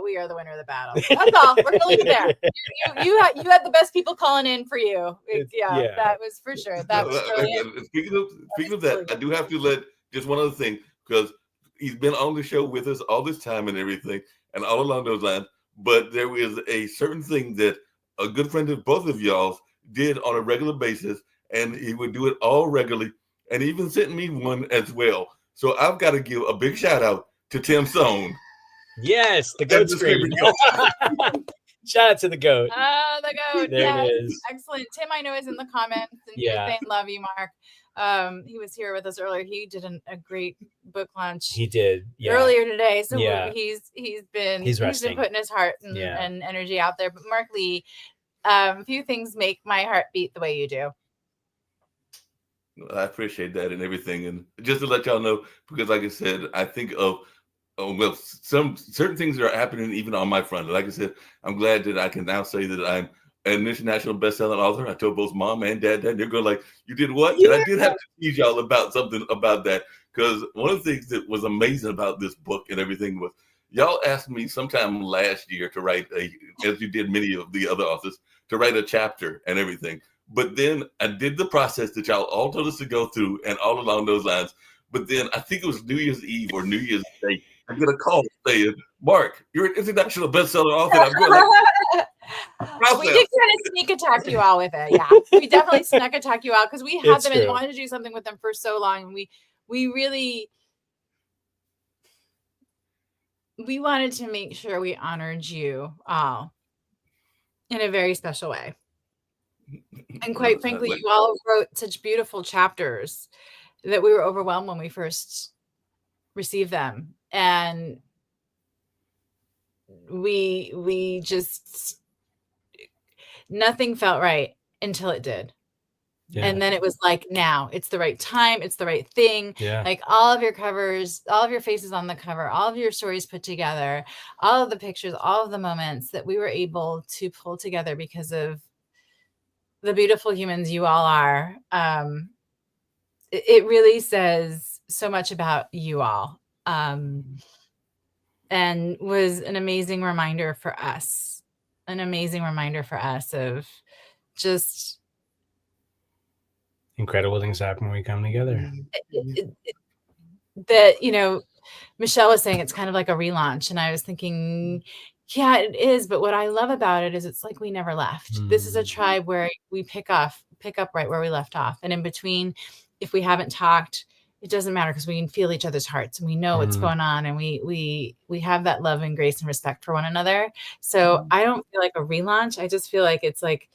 we are the winner of the battle. That's all. We're gonna leave it there. You had the best people calling in for you. That was for sure. That was brilliant. Speaking of that, I do have to let just one other thing, because he's been on the show with us all this time and everything, and all along those lines. But there is a certain thing that a good friend of both of y'all did on a regular basis, and he would do it all regularly, and he even sent me one as well. So I've got to give a big shout out to Tim Sohn. Yes, the goat scream. Shout out to the goat. The goat. There it is. Excellent. Tim, I know, is in the comments. And he's saying, love you, Mark. He was here with us earlier. He did a great book launch. He did earlier today. So he's been putting his heart and energy out there. But Mark Lee, a few things make my heart beat the way you do. I appreciate that and everything. And just to let y'all know, because like I said, I think of some certain things that are happening even on my front. Like I said, I'm glad that I can now say that I'm an international best-selling author. I told both mom and dad that. They're going like, you did what? And I did have to tease y'all about something about that, because one of the things that was amazing about this book and everything was y'all asked me sometime last year to write as you did many of the other authors, to write a chapter and everything. But then I did the process that y'all all told us to go through and all along those lines. But then I think it was New Year's Eve or New Year's Day, I get a call saying, Mark, you're an international bestseller author. I'm going like, we did kind of sneak attack you all with it. Yeah, we definitely snuck attack you out because we had them and wanted to do something with them for so long. And we really wanted to make sure we honored you all in a very special way. And quite frankly, you all wrote such beautiful chapters that we were overwhelmed when we first received them. And we just, nothing felt right until it did. Yeah. And then it was like, now it's the right time. It's the right thing. Yeah. Like all of your covers, all of your faces on the cover, all of your stories put together, all of the pictures, all of the moments that we were able to pull together because of the beautiful humans you all are. It really says so much about you all. And was an amazing reminder for us, of just incredible things happen when we come together. That, you know, Michelle was saying it's kind of like a relaunch. And I was thinking, yeah, it is. But what I love about it is it's like we never left. This is a tribe where we pick up right where we left off. And in between, if we haven't talked, it doesn't matter because we can feel each other's hearts and we know what's going on. And we have that love and grace and respect for one another. So I don't feel like a relaunch. I just feel like it's like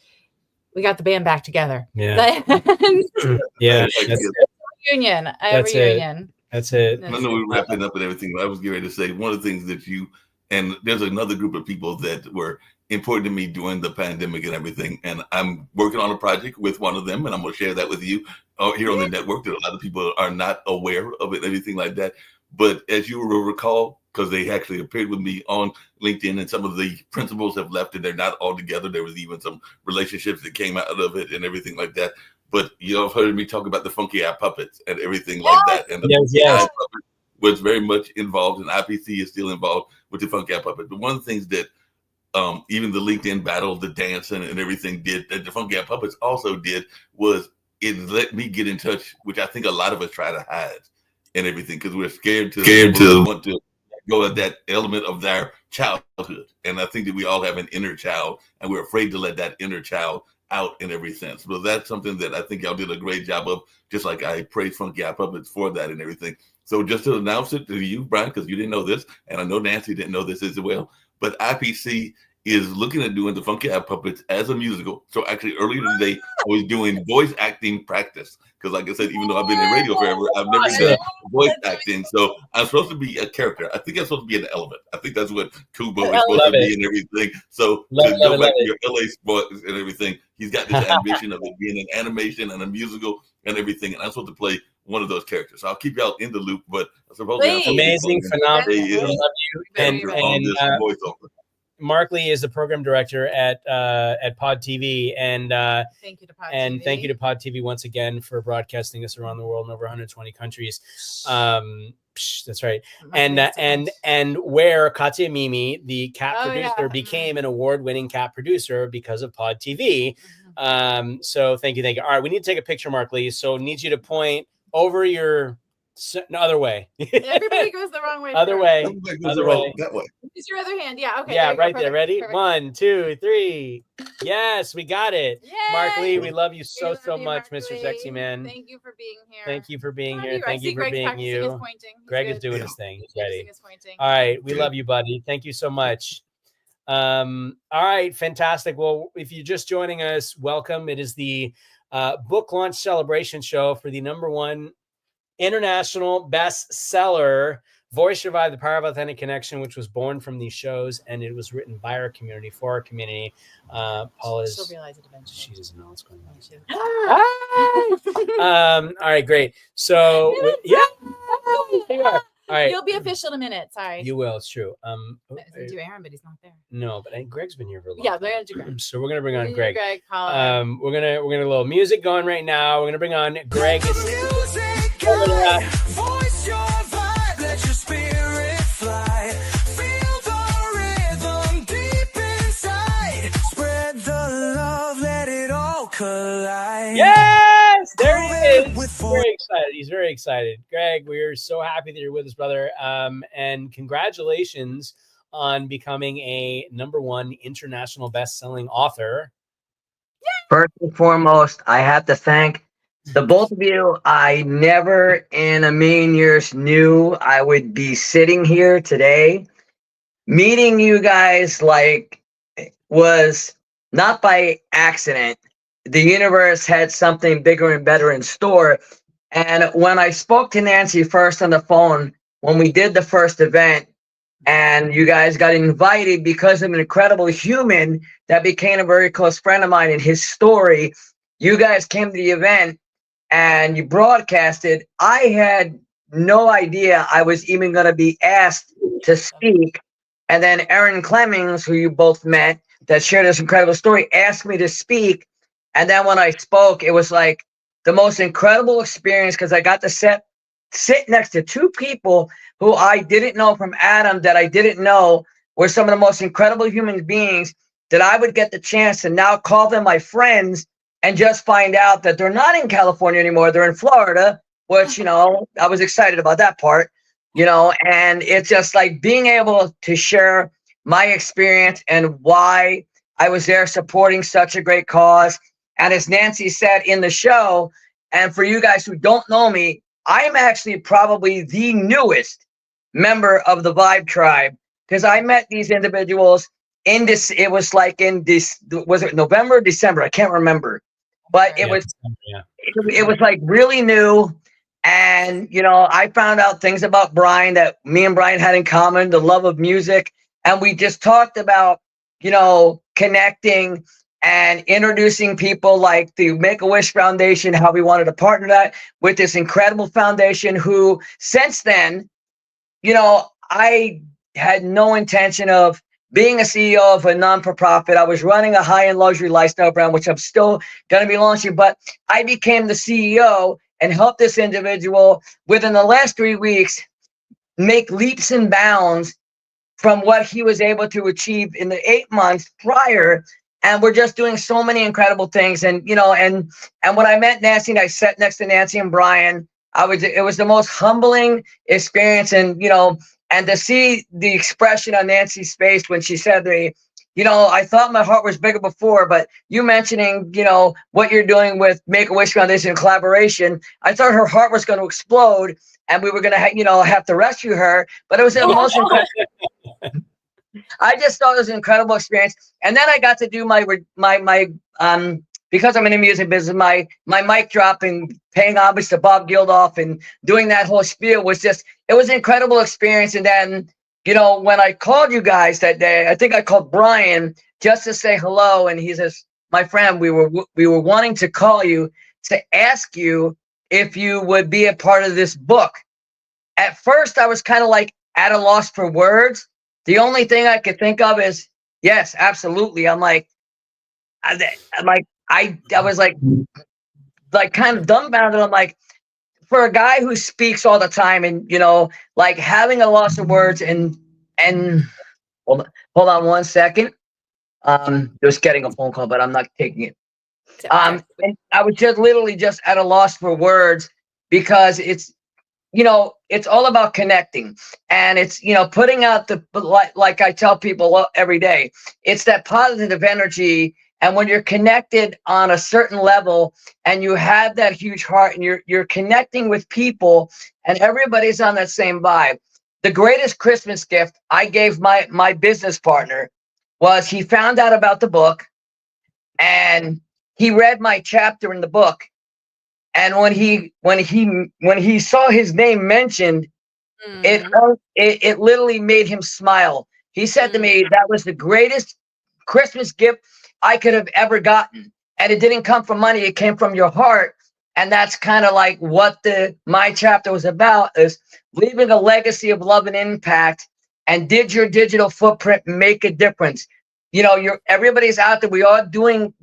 we got the band back together. Yeah. Yeah. That's reunion. Reunion. That's it. I know we're wrapping up and everything, but I was getting ready to say one of the things that and there's another group of people that were important to me during the pandemic and everything. And I'm working on a project with one of them, and I'm going to share that with you here on the network. That a lot of people are not aware of it, anything like that. But as you will recall, because they actually appeared with me on LinkedIn, and some of the principals have left and they're not all together. There was even some relationships that came out of it and everything like that. But you have heard me talk about the Funky Eye Puppets and everything like that. And the Funky Eye Puppet was very much involved, and IPC is still involved with the Funky Eye Puppet. But one of the things that even the LinkedIn battle, the dancing and everything did, that the Funky Eye Puppets also did, was it let me get in touch, which I think a lot of us try to hide and everything because we're scared to want to go at that element of their childhood. And I think that we all have an inner child, and we're afraid to let that inner child out in every sense. So that's something that I think y'all did a great job of, just like I praise Funky Eye Puppets for that and everything. So just to announce it to you, Brian, because you didn't know this, and I know Nancy didn't know this as well, but IPC is looking at doing the Funky Eye Puppets as a musical. So actually earlier today, I was doing voice acting practice. Because like I said, even though I've been in radio forever, I've never done voice acting. So I'm supposed to be a character. I think I'm supposed to be an element. I think that's what Kubo is supposed to be and everything. So to go back to your LA sports and everything, he's got this ambition of it being an animation and a musical and everything. And I'm supposed to play one of those characters. So I'll keep y'all in the loop, but I suppose amazing, phenomenal. I love you. And voiceover. Mark Lee is the program director at Pod TV, and thank you to Pod and TV. thank you to Pod TV once again for broadcasting us around the world in over 120 countries. That's right. And where Katya Mimi, the cat producer, became an award-winning cat producer because of Pod TV. So thank you. All right, we need to take a picture, Mark Lee. So need you to point over your other way. Everybody goes the wrong way. Other way. Other way. That way. Use your other hand. Yeah. Okay. Yeah. Right there. Ready? Perfect. 1, 2, 3. Yes, we got it. Yay! Mark Lee, we love you so much, Mr. Sexy Man. Thank you for being here. Thank you for being here. Thank you for Greg's being you. Greg is doing his thing. He's ready. All right. We love you, buddy. Thank you so much. All right. Fantastic. Well, if you're just joining us, welcome. It is the book launch celebration show for the #1 international bestseller, Voice Survive: The Power of Authentic Connection, which was born from these shows, and it was written by our community, for our community. Paula's, she'll realize it eventually. She doesn't know what's going on. All right, great. So, yeah. All right. You'll be official in a minute. Sorry. You will. It's true. I was gonna do Aaron, but he's not there. No, but Greg's been here for a long time. We're gonna do Greg. So we're gonna bring on Greg. Greg, we're gonna a little music going right now. We're gonna bring on Greg. Voice your vibe, let your spirit fly. Feel the rhythm deep inside. Spread the love, let it all collide. Yes, there he is. Very excited. He's very excited. Greg, we're so happy that you're with us, brother. And congratulations on becoming a #1 international best-selling author. First and foremost, I have to thank the both of you. I never in a million years knew I would be sitting here today. Meeting you guys was not by accident. The universe had something bigger and better in store. And when I spoke to Nancy first on the phone, when we did the first event, and you guys got invited because of an incredible human that became a very close friend of mine, and his story, you guys came to the event and you broadcasted. I had no idea I was even going to be asked to speak. And then Erin Clemmings, who you both met, that shared this incredible story, asked me to speak. And then when I spoke, it was like the most incredible experience, because I got to sit next to two people who I didn't know from Adam, that I didn't know were some of the most incredible human beings, that I would get the chance to now call them my friends, and just find out that they're not in California anymore. They're in Florida, which, I was excited about that part, and it's just like being able to share my experience and why I was there supporting such a great cause. And as Nancy said in the show, and for you guys who don't know me, I'm actually probably the newest member of the Vibe Tribe, because I met these individuals in this, it was like in this, was it November or December? I can't remember. But it was like really new. And, I found out things about Brian that me and Brian had in common, the love of music. And we just talked about, connecting and introducing people like the Make-A-Wish Foundation, how we wanted to partner that with this incredible foundation who, since then, I had no intention of being a CEO of a non-for-profit. I was running a high-end luxury lifestyle brand, which I'm still going to be launching, but I became the CEO and helped this individual within the last 3 weeks make leaps and bounds from what he was able to achieve in the 8 months prior. And we're just doing so many incredible things. And, and when I met Nancy and I sat next to Nancy and Brian, it was the most humbling experience. And, and to see the expression on Nancy's face when she said to me, I thought my heart was bigger before, but you mentioning, what you're doing with Make-A-Wish Foundation in collaboration, I thought her heart was going to explode and we were going to, have to rescue her. But it was the most incredible. I just thought it was an incredible experience. And then I got to do my because I'm in the music business, my mic drop and paying homage to Bob Geldof and doing that whole spiel was just, it was an incredible experience. And then, when I called you guys that day, I think I called Brian just to say hello. And he says, my friend, we were wanting to call you to ask you if you would be a part of this book. At first, I was kind of like at a loss for words. The only thing I could think of is Yes, absolutely. I'm like, I was like kind of dumbfounded. I'm like, for a guy who speaks all the time, and like having a loss of words, and hold on 1 second. Just getting a phone call, but I'm not taking it. And I was just literally just at a loss for words, because it's all about connecting, and it's putting out the, like I tell people every day, it's that positive energy. And when you're connected on a certain level, and you have that huge heart, and you're connecting with people, and everybody's on that same vibe. The greatest Christmas gift I gave my business partner was, he found out about the book, and he read my chapter in the book. And when he saw his name mentioned, it literally made him smile. He said to me, that was the greatest Christmas gift I could have ever gotten. And it didn't come from money, it came from your heart. And that's kind of like what my chapter was about, is leaving a legacy of love and impact. And did your digital footprint make a difference? Everybody's out there, we are doing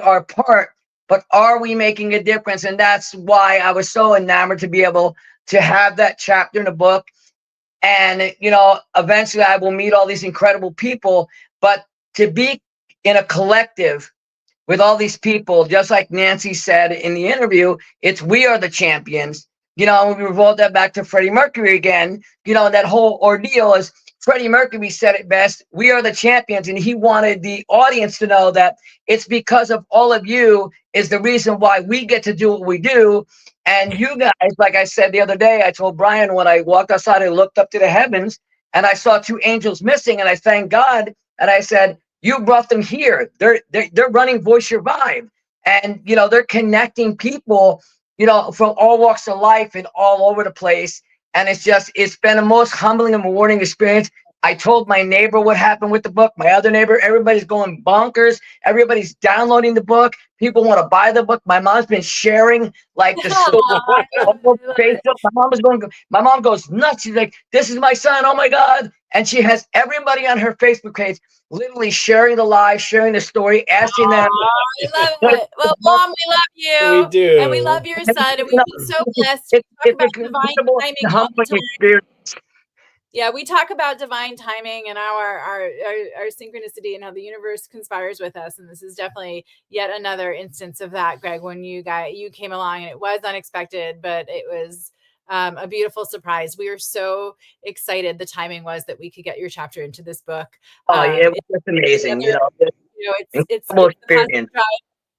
our part, but are we making a difference? And that's why I was so enamored to be able to have that chapter in the book. And, eventually I will meet all these incredible people, but to be in a collective with all these people, just like Nancy said in the interview, we are the champions. We revolve that back to Freddie Mercury again. That whole ordeal is, Freddie Mercury said it best, we are the champions. And he wanted the audience to know that it's because of all of you is the reason why we get to do what we do. And you guys, like I said the other day, I told Brian, when I walked outside, I looked up to the heavens and I saw 2 angels missing, and I thanked God. And I said, you brought them here. They're running Voice Your Vibe. And, they're connecting people, from all walks of life and all over the place. And it's been a most humbling and rewarding experience. I told my neighbor what happened with the book, my other neighbor, everybody's going bonkers. Everybody's downloading the book. People want to buy the book. My mom's been sharing like the story on Facebook. My mom goes nuts. She's like, this is my son. Oh my God. And she has everybody on her Facebook page literally sharing the live, sharing the story, asking them. I love it. Well, Mom, we love you. We do. And we love your son. And we've been so blessed. We talk about divine timing all the time. Yeah, we talk about divine timing and our synchronicity and how the universe conspires with us. And this is definitely yet another instance of that, Greg, when you came along, and it was unexpected, but it was a beautiful surprise. We were so excited. The timing was that we could get your chapter into this book. Oh, yeah, it was just amazing.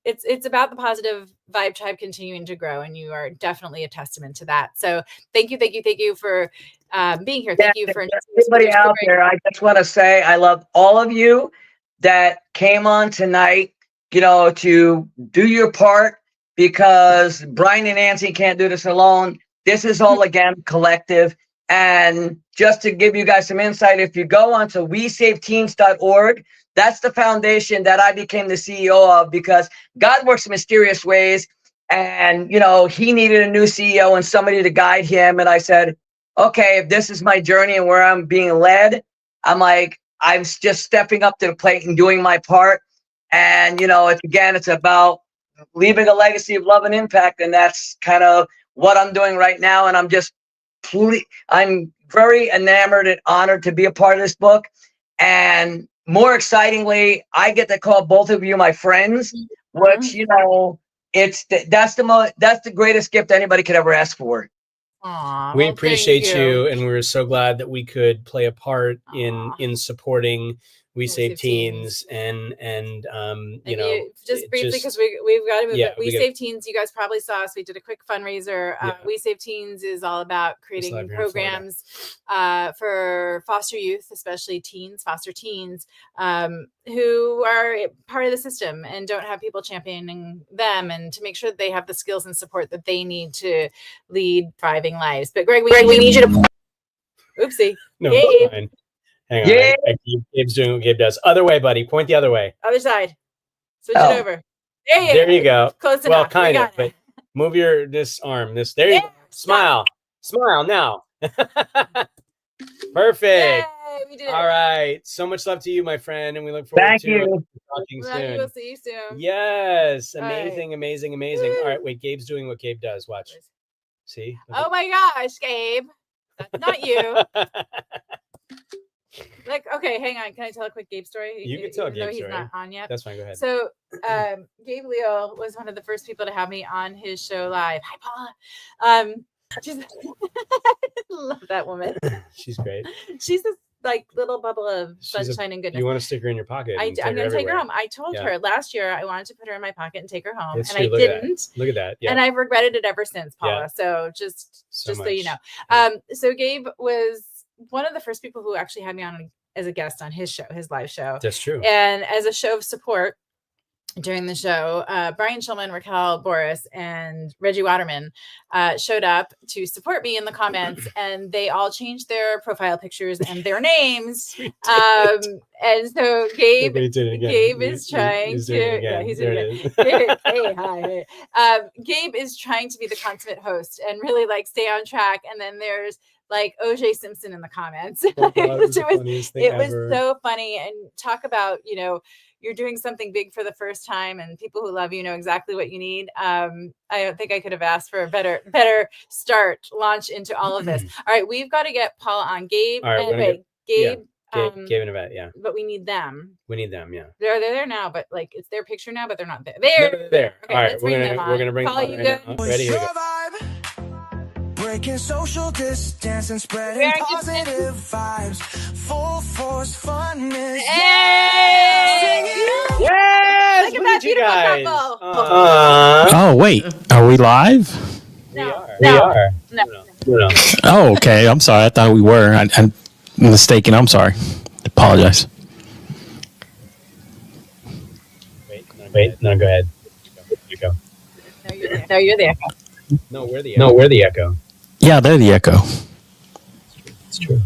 It's about the positive vibe tribe continuing to grow, and you are definitely a testament to that. So thank you for being here. Thank you for everybody out there. I just want to say I love all of you that came on tonight, to do your part, because Brian and Nancy can't do this alone. This is all, again, collective. And just to give you guys some insight, if you go on to WeSaveTeens.org, that's the foundation that I became the CEO of, because God works in mysterious ways. And, he needed a new CEO and somebody to guide him. And I said, okay, if this is my journey and where I'm being led, I'm just stepping up to the plate and doing my part. And, it's about leaving a legacy of love and impact. And that's kind of what I'm doing right now. And I'm very enamored and honored to be a part of this book. And more excitingly, I get to call both of you my friends, which, that's the greatest gift anybody could ever ask for. Aww, we appreciate you, and we're so glad that we could play a part in supporting We Save Teens, and just briefly, because we've got to move. Yeah, We Save Teens. You guys probably saw us. We did a quick fundraiser. We Save Teens is all about creating programs for foster youth, especially foster teens, who are part of the system and don't have people championing them, and to make sure that they have the skills and support that they need to lead thriving lives. But Greg, we need you to. Oopsie. No, fine. Hang on. Yeah. Gabe's doing what Gabe does. Other way, buddy. Point the other way. Other side. Switch it over. There you go. Close enough. Well, kind of. But move this arm. There you go. Smile. Smile now. Perfect. Yay. we did it. All right. So much love to you, my friend, and we look forward Thank to you. talking Love you. soon. We'll see you soon. Yes. All right. Amazing, amazing, amazing. All right. Wait, Gabe's doing what Gabe does. Watch. See? Oh my gosh, Gabe. That's not you. Like, okay, hang on. Can I tell a quick Gabe story? You can tell a Even though Gabe he's story. not on yet. That's fine. Go ahead. So, Gabe Leo was one of the first people to have me on his show live. Hi, Paula. Just love that woman. She's great. She's this like little bubble of She's a- sunshine and goodness. You want to stick her in your pocket? I'm and going to take her everywhere. home. I told Yeah. her last year I wanted to put her in my pocket and take her home, It's and true. I Look at that. didn't. Look at that. Yeah. And I've regretted it ever since, Yeah. Paula. So just So so you know. much. So Gabe was one of the first people who actually had me on as a guest on his show, his live show. That's true. And as a show of support during the show, Brian Shulman, Raquel Boris, and Reggie Waterman showed up to support me in the comments, and they all changed their profile pictures and their names. And so Gabe Look, he did it again. Gabe is trying he's to. doing it again. Yeah, he's There doing it it. is. Hey, hi. Hey. Gabe is trying to be the consummate host and really like stay on track. And then there's like OJ Simpson in the comments. Oh, God, it was the It was- funniest thing it was ever. so funny. And talk about, you're doing something big for the first time, and people who love you know exactly what you need. I don't think I could have asked for a better launch into all of this. All right, we've got to get Paula on. Gabe, All right, and we're gonna wait, Gabe. Gabe and Yvette, yeah. But we need them. We need them, yeah. They're there now, but like it's their picture now, but they're not there. They're there. Okay, All right, let's we're bring gonna them we're on. gonna bring Paula, them you on. good? Oh, ready? Here we go. Survive. Breaking social distance and spreading Very good. positive vibes. Full force funness. Hey! Yes! Look at that you beautiful guys. couple. Oh, wait. Are we live? We are. No. We are. No. No. Oh, okay. I'm sorry. I thought we were. I'm mistaken. I'm sorry. Apologize. Wait. No, go ahead. You go. No, you're there. No, we're the echo. No, we're the echo. Yeah, they're the echo. It's true.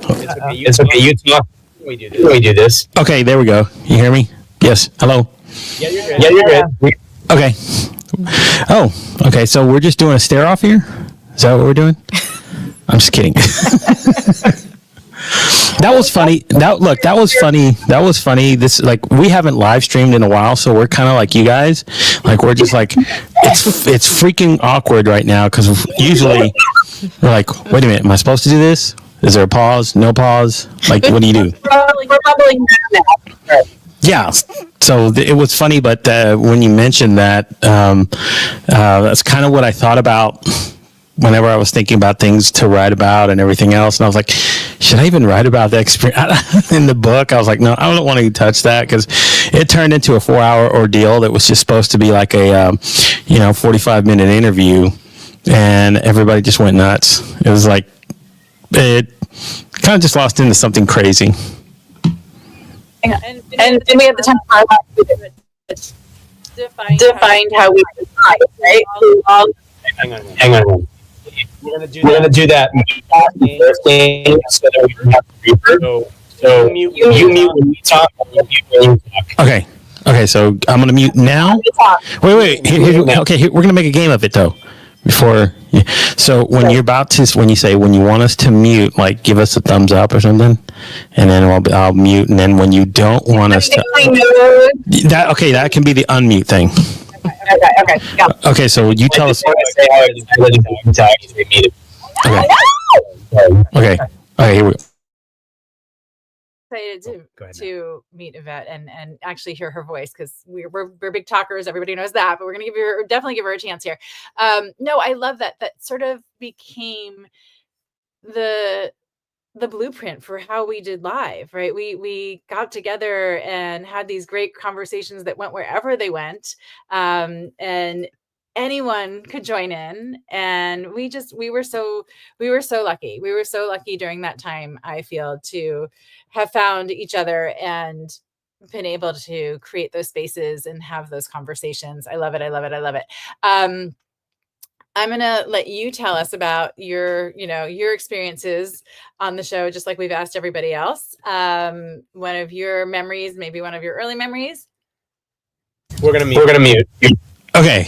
It's okay. You talk. We do this. Okay, there we go. You hear me? Yes. Hello? Yeah, you're good. Yeah, you're good. Okay. Oh, okay. So we're just doing a stare off here? Is that what we're doing? I'm just kidding. That was funny. That was funny. That was funny. This, like, we haven't live streamed in a while, so we're kind of like you guys. Like, we're just like, it's freaking awkward right now, because usually we're like, wait a minute, am I supposed to do this? Is there a pause? No pause? Like, what do you do? Yeah. So it was funny, but when you mentioned that, that's kind of what I thought about whenever I was thinking about things to write about and everything else. And I was like, should I even write about the experience in the book? I was like, no, I don't want to touch that, because it turned into a 4-hour ordeal that was just supposed to be like a 45-minute interview, and everybody just went nuts. It was like, it kind of just lost into something crazy. And we have the time defined how we decide, right? Hang on. We're gonna do that. So you mute when we talk. You mute when you talk. Okay, so I'm going to mute now. Wait. Here, we're going to make a game of it, though. So when you're about to, when you want us to mute, like, give us a thumbs up or something, and then I'll mute. And then when you don't want us to, that can be the unmute thing. Okay. Yeah. Okay, so you tell us. Okay, here we go. Excited Go ahead to meet Yvette and actually hear her voice, because we're big talkers. Everybody knows that, but we're gonna definitely give her a chance here. No, I love that sort of became the blueprint for how we did live, right? We got together and had these great conversations that went wherever they went, and anyone could join in. And we were so lucky. We were so lucky during that time, I feel, to have found each other and been able to create those spaces and have those conversations. I love it. I'm going to let you tell us about your experiences on the show, just like we've asked everybody else. One of your memories, maybe one of your early memories. We're gonna mute. Okay.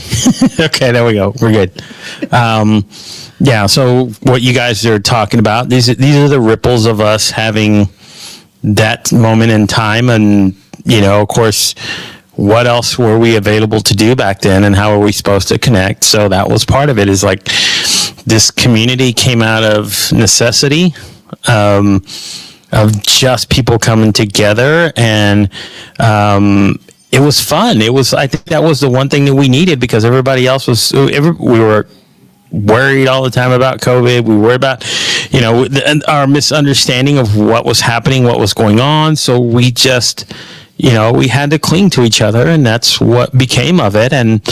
Okay, there we go. We're good. Yeah, so what you guys are talking about, these are the ripples of us having that moment in time. And, of course, what else were we available to do back then, and how were we supposed to connect? So that was part of it, is like this community came out of necessity, of just people coming together, and it was fun. I think that was the one thing that we needed, because everybody else we were worried all the time about COVID. We were about, our misunderstanding of what was happening, what was going on. So we just, we had to cling to each other, and that's what became of it. And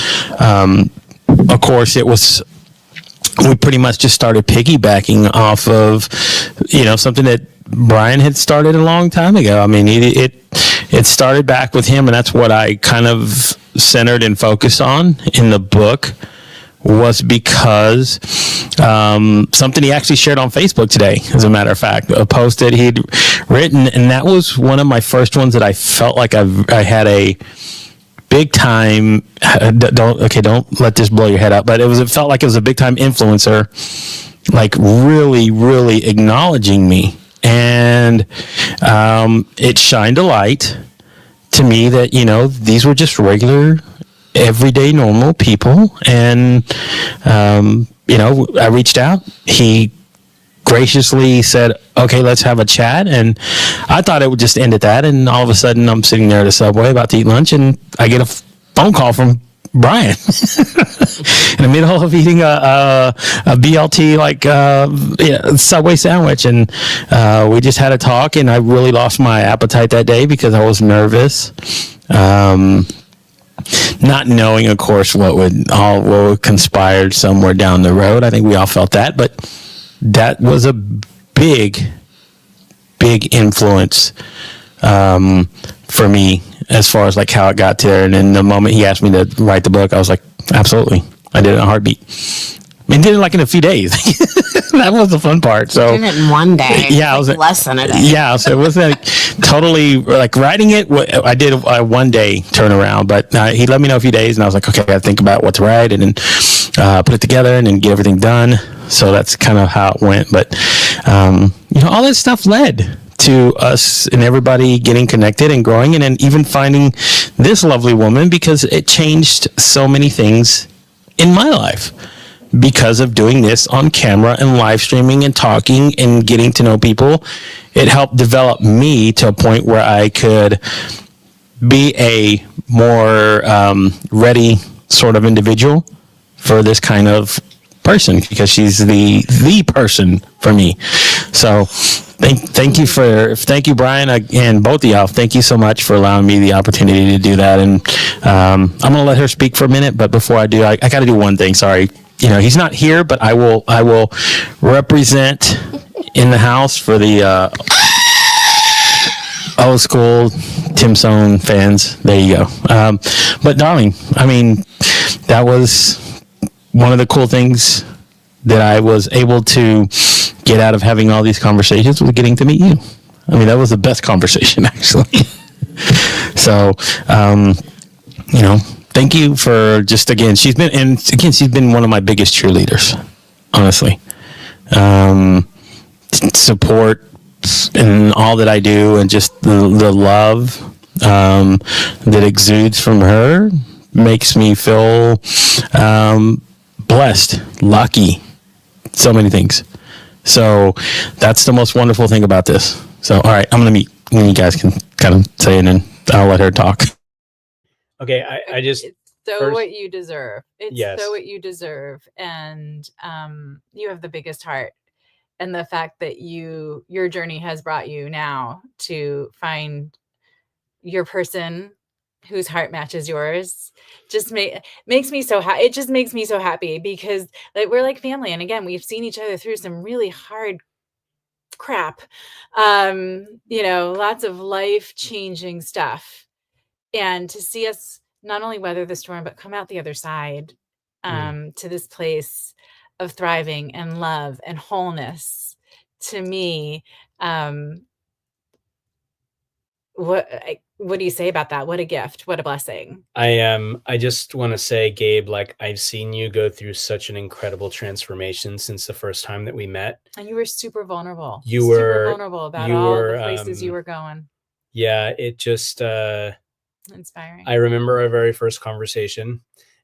of course, we pretty much just started piggybacking off of, something that Brian had started a long time ago. I mean, it started back with him, and that's what I kind of centered and focused on in the book, was because something he actually shared on Facebook today, as a matter of fact, a post that he'd written, and that was one of my first ones that I felt like I had a big time. Don't let this blow your head up, but it felt like it was a big time influencer, like really, really acknowledging me. And it shined a light to me that, these were just regular, everyday, normal people. And, I reached out. He graciously said, okay, let's have a chat. And I thought it would just end at that. And all of a sudden, I'm sitting there at a Subway about to eat lunch, and I get a phone call from Brian in the middle of eating a BLT Subway sandwich, and we just had a talk, and I really lost my appetite that day because I was nervous, not knowing, of course, what would conspire somewhere down the road. I think we all felt that, but that was a big influence for me, as far as like how it got there. And then the moment he asked me to write the book, I was like, absolutely. I did it in a heartbeat. I did it like in a few days. That was the fun part. So I did it in one day. Yeah, it was like less than a day. Yeah, so it was like totally like writing it. I did a 1 day turnaround, but he let me know a few days, and I was like, okay, I got to think about what to write, and then put it together, and then get everything done. So that's kind of how it went. But all that stuff led to us and everybody getting connected and growing, and then even finding this lovely woman, because it changed so many things in my life because of doing this on camera and live streaming and talking and getting to know people. It helped develop me to a point where I could be a more ready sort of individual for this kind of person, because she's the person for me. So thank you, Brian, and both of y'all. Thank you so much for allowing me the opportunity to do that. And I'm gonna let her speak for a minute, but before I do, I got to do one thing. Sorry, he's not here, but I will represent in the house for the old school Tim Sohn fans. There you go. But darling, I mean, that was one of the cool things that I was able to get out of having all these conversations, was getting to meet you. I mean, that was the best conversation, actually. So, thank you for she's been one of my biggest cheerleaders, honestly. Support in all that I do, and just the love that exudes from her makes me feel blessed, lucky, so many things. So that's the most wonderful thing about this. So, all right, I'm going to meet, and you guys can kind of say it, and I'll let her talk. Okay, I just... It's so first, what you deserve. It's yes. so what you deserve. And you have the biggest heart. And the fact that your journey has brought you now to find your person whose heart matches yours just makes me so happy. It just makes me so happy, because we're like family. And again, we've seen each other through some really hard crap, lots of life-changing stuff. And to see us not only weather the storm, but come out the other side to this place of thriving and love and wholeness, to me, what do you say about that? What a gift. What a blessing. I just want to say, Gabe, like, I've seen you go through such an incredible transformation since the first time that we met. And you were super vulnerable. You were super vulnerable about all the places you were going. Yeah, it just inspiring. I remember our very first conversation,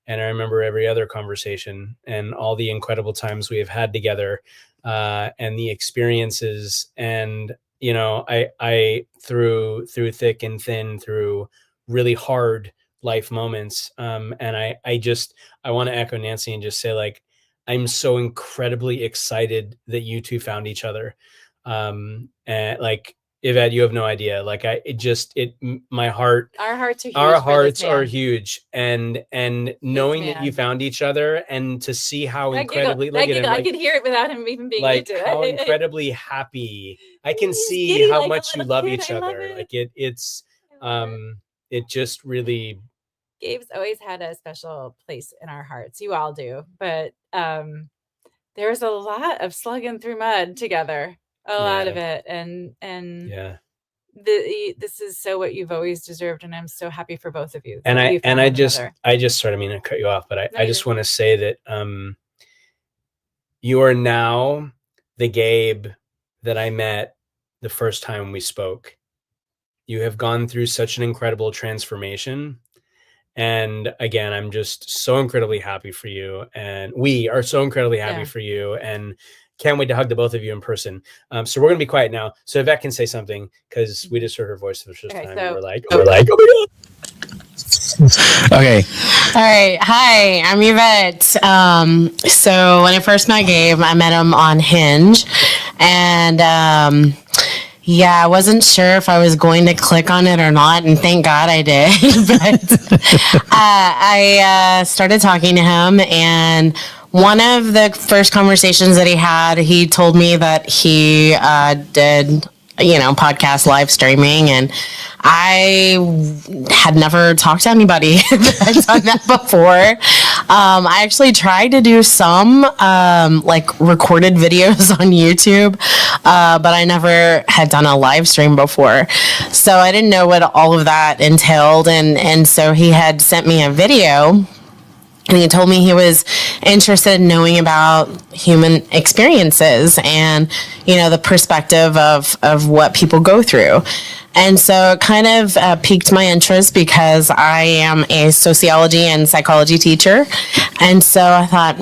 and I remember every other conversation, and all the incredible times we have had together, and the experiences. And you know, I through thick and thin, through really hard life moments, and I want to echo Nancy and just say, like, I'm so incredibly excited that you two found each other. And like, Yvette, you have no idea. Like, my heart, our hearts are huge. Our hearts are huge. And knowing that you found each other, and to see how incredibly, look at him, I could hear it without him even being like, into it. how incredibly happy. I can see how much you love each other. Like, it's it just really. Gabe's always had a special place in our hearts. You all do, but there's a lot of slugging through mud together. A lot of it, and yeah, this is so what you've always deserved, and I'm so happy for both of you. And I just sort of mean to cut you off, but I just want to say that you are now the Gabe that I met the first time we spoke. You have gone through such an incredible transformation. And again, I'm just so incredibly happy for you, and we are so incredibly happy for you, and can't wait to hug the both of you in person. So we're going to be quiet now, so Yvette can say something, because we just heard her voice for the first time. So, we're like, oh my God. Okay. All right. Hi, I'm Yvette. So when I first met Gabe, I met him on Hinge, and I wasn't sure if I was going to click on it or not, and thank God I did. But I started talking to him, and one of the first conversations that he had, he told me that he did, podcast live streaming, and I had never talked to anybody that had done that before. I actually tried to do some recorded videos on YouTube, but I never had done a live stream before. So I didn't know what all of that entailed. And so he had sent me a video, and he told me he was interested in knowing about human experiences and, the perspective of what people go through. And so it kind of piqued my interest, because I am a sociology and psychology teacher. And so I thought,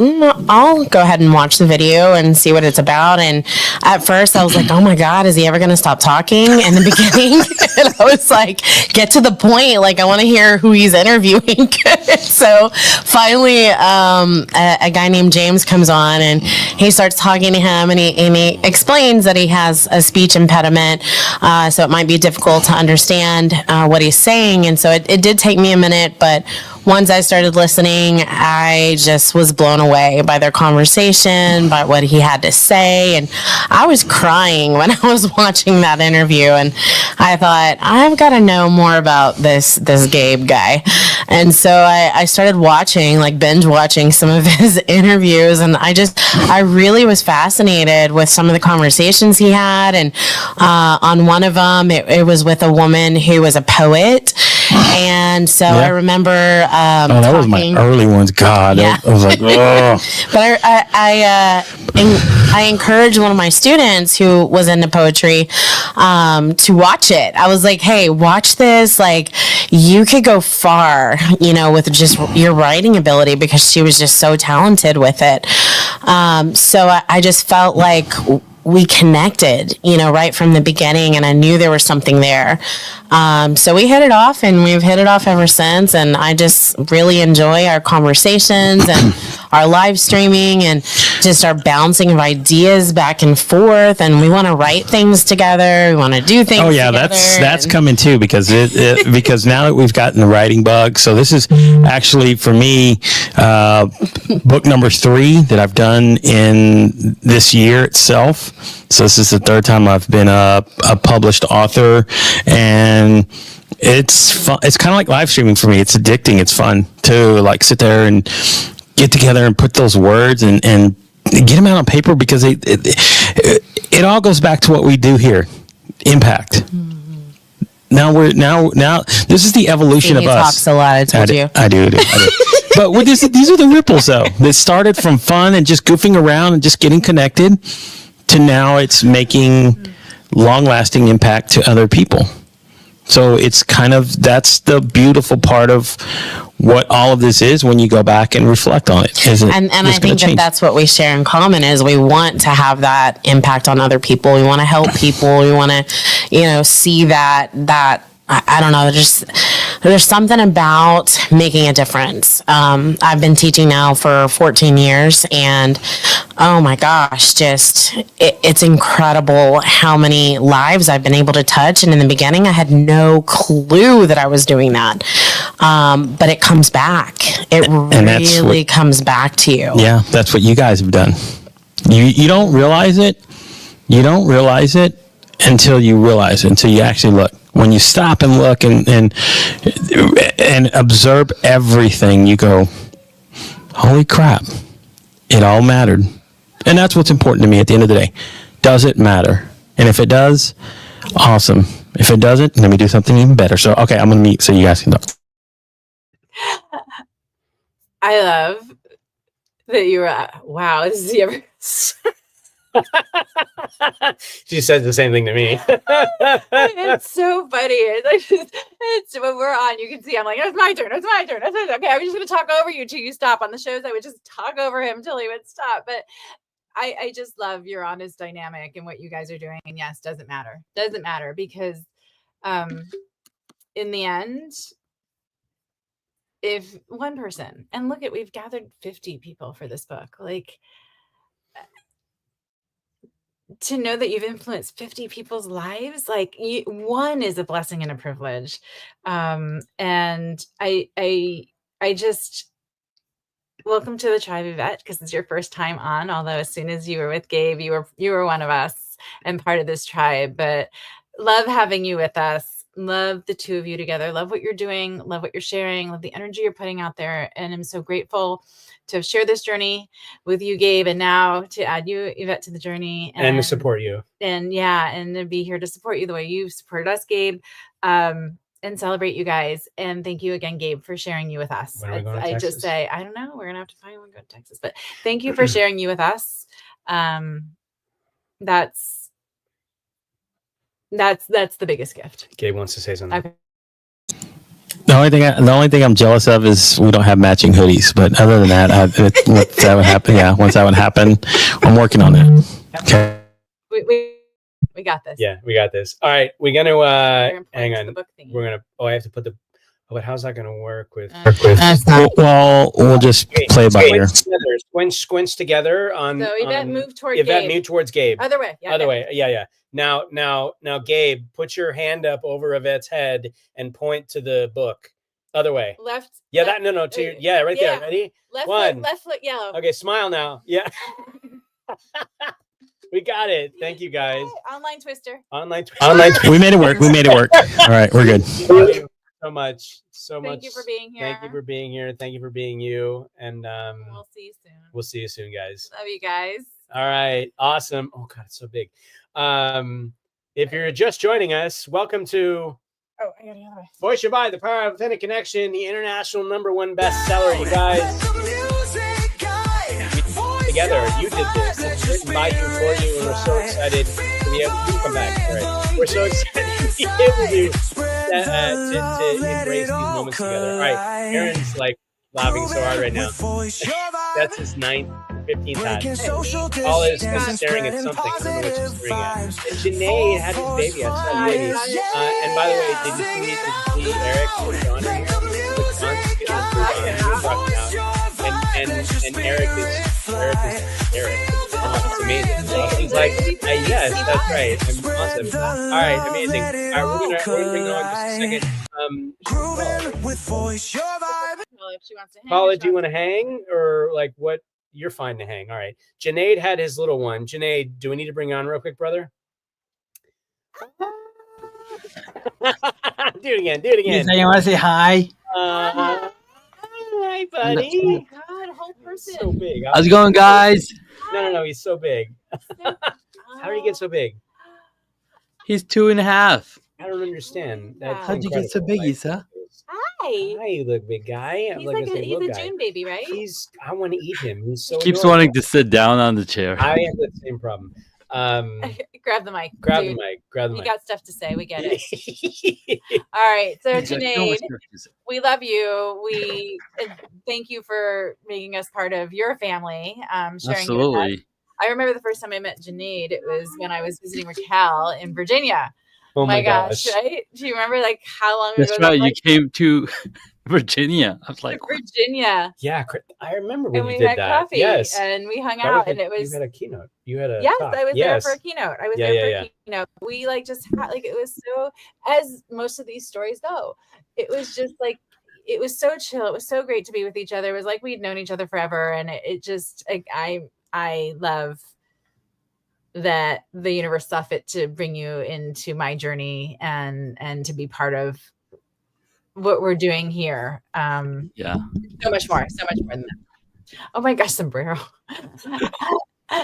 I'll go ahead and watch the video and see what it's about. And at first I was like, oh my God, is he ever going to stop talking in the beginning? And I was like, get to the point. Like, I want to hear who he's interviewing. So finally, a guy named James comes on, and he starts talking to him, and he explains that he has a speech impediment. So it might be difficult to understand what he's saying. And so it did take me a minute, but once I started listening, I just was blown away by their conversation, by what he had to say. And I was crying when I was watching that interview. And I thought, I've got to know more about this Gabe guy. And so I started watching, binge watching some of his interviews. And I really was fascinated with some of the conversations he had. And on one of them, it was with a woman who was a poet. And so I remember that was my early ones. God, I was like, oh. But I encouraged one of my students who was into poetry to watch it. I was like, hey, watch this. Like, you could go far, with just your writing ability, because she was just so talented with it. So I just felt like we connected, right from the beginning, and I knew there was something there. So we hit it off, and we've hit it off ever since. And I just really enjoy our conversations and our live streaming, and just our bouncing of ideas back and forth. And we want to write things together. We want to do things. Oh yeah, together. that's coming too, because because now that we've gotten the writing bug. So this is actually for me book number 3 that I've done in this year itself. So this is the 3rd time I've been a published author, and it's fun. It's kind of like live streaming for me. It's addicting. It's fun to sit there and get together and put those words and get them out on paper, because it all goes back to what we do here, impact. now this is the evolution He of us. talks a lot. I told you. I do. But these are the ripples, though, that started from fun and just goofing around and just getting connected to now it's making long-lasting impact to other people. So it's kind of, that's the beautiful part of what all of this is when you go back and reflect on it. And I think that's what we share in common is we want to have that impact on other people. We want to help people. We want to, see that I don't know, there's something about making a difference. I've been teaching now for 14 years and oh my gosh, it's incredible how many lives I've been able to touch. And in the beginning, I had no clue that I was doing that. But it comes back. It really comes back to you. Yeah, that's what you guys have done. You don't realize it. You don't realize it until you realize it, until you actually look. When you stop and look and observe everything, you go, holy crap, it all mattered. And that's what's important to me at the end of the day. Does it matter? And if it does, awesome. If it doesn't, let me do something even better. So, okay, I'm going to mute so you guys can talk. I love that you were, wow, this is ever... She said the same thing to me. It's so funny. It's when we're on, you can see I'm like, it's my turn. Okay, I'm just gonna talk over you till you stop. On the shows, I would just talk over him till he would stop. But I just love your honest dynamic and what you guys are doing. And yes, doesn't matter because in the end, if one person, and look at, we've gathered 50 people for this book, like, to know that you've influenced 50 people's lives, like one is a blessing and a privilege. And I just, welcome to the tribe, Yvette, because it's your first time on, although as soon as you were with Gabe, you were one of us and part of this tribe. But love having you with us. Love the two of you together. Love what you're doing. Love what you're sharing. Love the energy you're putting out there. And I'm so grateful to share this journey with you, Gabe, and now to add you, Yvette, to the journey. And to support you. And to be here to support you the way you've supported us, Gabe, and celebrate you guys. And thank you again, Gabe, for sharing you with us. When are we going to Texas? Just say, I don't know. We're going to have to find one to go to Texas. But thank you for sharing you with us. That's the biggest gift. Gabe wants to say something. Okay. The only thing I'm jealous of is we don't have matching hoodies. But other than that, once that would happen, I'm working on it. Okay. We got this. Yeah, we got this. All right, we're gonna hang on. We're gonna. I have to put the. But how's that gonna work with? Well, we'll just play it by ear. Squinch together on. So Yvette move toward Yvette Gabe. Move towards Gabe. Other way. Yeah, Other way. Yeah. Now, Gabe, put your hand up over Yvette's head and point to the book. Other way. Left. Yeah, left, right there. Ready? Left foot yellow. Okay, smile now. Yeah. We got it. Thank you, guys. Online twister. We made it work. All right, we're good. Thank you so much. Thank you for being here. Thank you for being here. Thank you for being you. And we'll see you soon. We'll see you soon, guys. Love you guys. All right. Awesome. Oh God, it's so big. If you're just joining us, welcome to I got another way. Voice Your Vibe, the Power of Authentic Connection, the international #1 bestseller. You guys, together, you did this. It's written by you, for you, and we're so excited to be able to come back. Right. We're so excited to be able to embrace these moments together. All right, Aaron's like laughing so hard right now. That's his 15th time. Paul is staring at something. I don't know what she's staring at. And Janae had his baby. I saw the baby. And by the way, did you see Eric with John? And Eric is Eric. It's amazing. He's like, yes, that's right. I'm awesome. All right, amazing. All right, we're gonna bring it on just a second. Paula, do you want to hang or like what? You're fine to hang. All right. Janae had his little one. Janae, do we need to bring you on real quick, brother? Do it again. Yes, I want to say hi. Hi, buddy. Oh my God, whole person. So big. How's it going, guys? No. He's so big. How did he get so big? He's 2.5. I don't understand. That's How'd you get so big, Isa? Hi. Hi, you look big guy. He's Look, like I say, he's look, a guy. June baby, right? I want to eat him. He's so Keeps adorable. wanting to sit down on the chair. I have the same problem. Grab the mic. Grab dude. the mic. Grab the You mic. got stuff to say. We get it. All right. So He's got so much Junaid, stuff to say. we love you. We thank you for making us part of your family. Sharing you with us. Absolutely. I remember the first time I met Junaid. It was when I was visiting Raquel in Virginia. Oh my gosh. Right? Do you remember like how long That's ago? right. that You was? came to Virginia. I was like, what? Virginia, Yeah, I remember when and you we did had that. coffee, Yes. and we hung That out, was and it was you had a keynote. You had a yes, talk. I was Yes. there for a keynote. I was Yeah, there for yeah, a keynote. We like just had like it was so, as most of these stories go, it was just like it was so chill. It was so great to be with each other. It was like we'd known each other forever, and it just like I love that the universe saw fit to bring you into my journey and to be part of what we're doing here. Yeah. So much more than that. Oh my gosh, sombrero.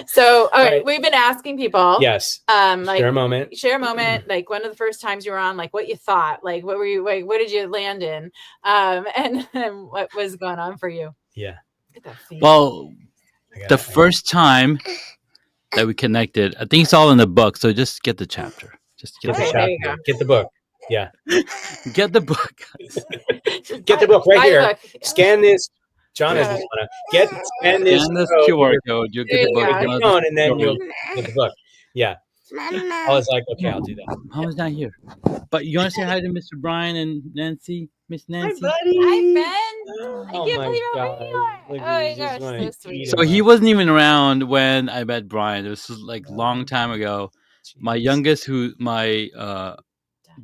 So, all right, we've been asking people. Yes. Like Share a moment. Share a moment, like one of the first times you were on, like what you thought, like what were you, like what did you land in, and what was going on for you? Yeah. Look at that face. Well, the first time that we connected, I think it's all in the book. So just get the chapter. Just get Okay, the there you chapter. go. Get the book. Yeah. Get the book. Get the book right Buy the here. book. Scan this. John has this one. Scan this Scan this code. QR code. You'll get There the you book. go. Your Another phone, and then you'll story. get the book. Yeah. I was like, okay, I'll do that. Mama's not here. But you want to say hi to Mr. Brian and Nancy? Miss Nancy? Hi, Ben. Oh I can't my believe how God. pretty you are. Look, Oh my he's just gosh, wanna so sweet. eat So he wasn't even around when I met Brian. It was like long time ago. My youngest, my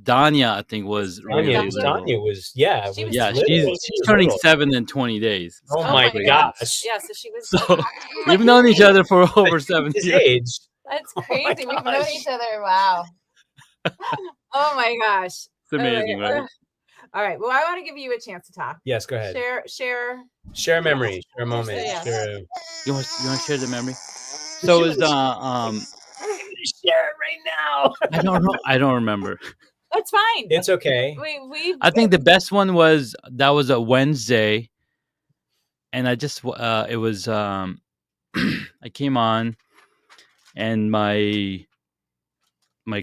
Danya, I think was really little. Danya was, yeah. She was Yeah, little. she's turning 7 in 20 days. Oh, Oh my my gosh. Yeah, so she was. So we've known each other for over 7 His years. age. That's my crazy. We've known gosh. each other. Wow. Oh my gosh. It's amazing, right? All right. Well, I want to give you a chance to talk. Yes, go ahead. Share. Share a memory. Share a moment. Yeah. Share You want to share the memory? So it was share it right now. I don't know. I don't remember. That's fine. It's okay. We. I think the best one was a Wednesday, and I just it was I came on, and my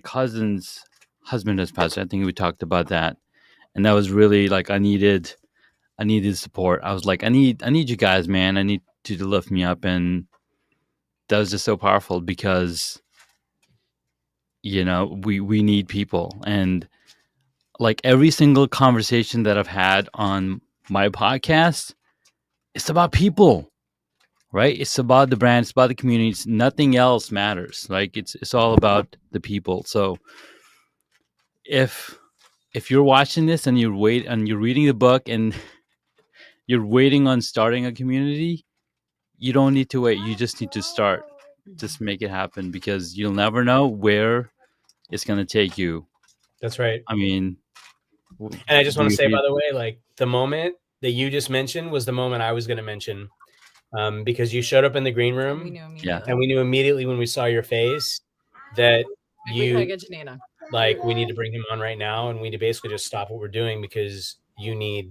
cousin's husband has passed. I think we talked about that, and that was really like I needed support. I was like, I need you guys, man. I need you to lift me up, and that was just so powerful because we need people. And like every single conversation that I've had on my podcast, it's about people, right? It's about the brand, it's about the communities. Nothing else matters. Like it's all about the people. So if you're watching this and you're reading the book and you're waiting on starting a community, you don't need to wait. You just need to start. Just make it happen, because you'll never know where it's going to take you. That's right. I mean, and I just want to say, by the way, like the moment that you just mentioned was the moment I was going to mention, because you showed up in the green room, and we knew immediately when we saw your face that we gotta get Janina. Like we need to bring him on right now, and we need to basically just stop what we're doing because you need.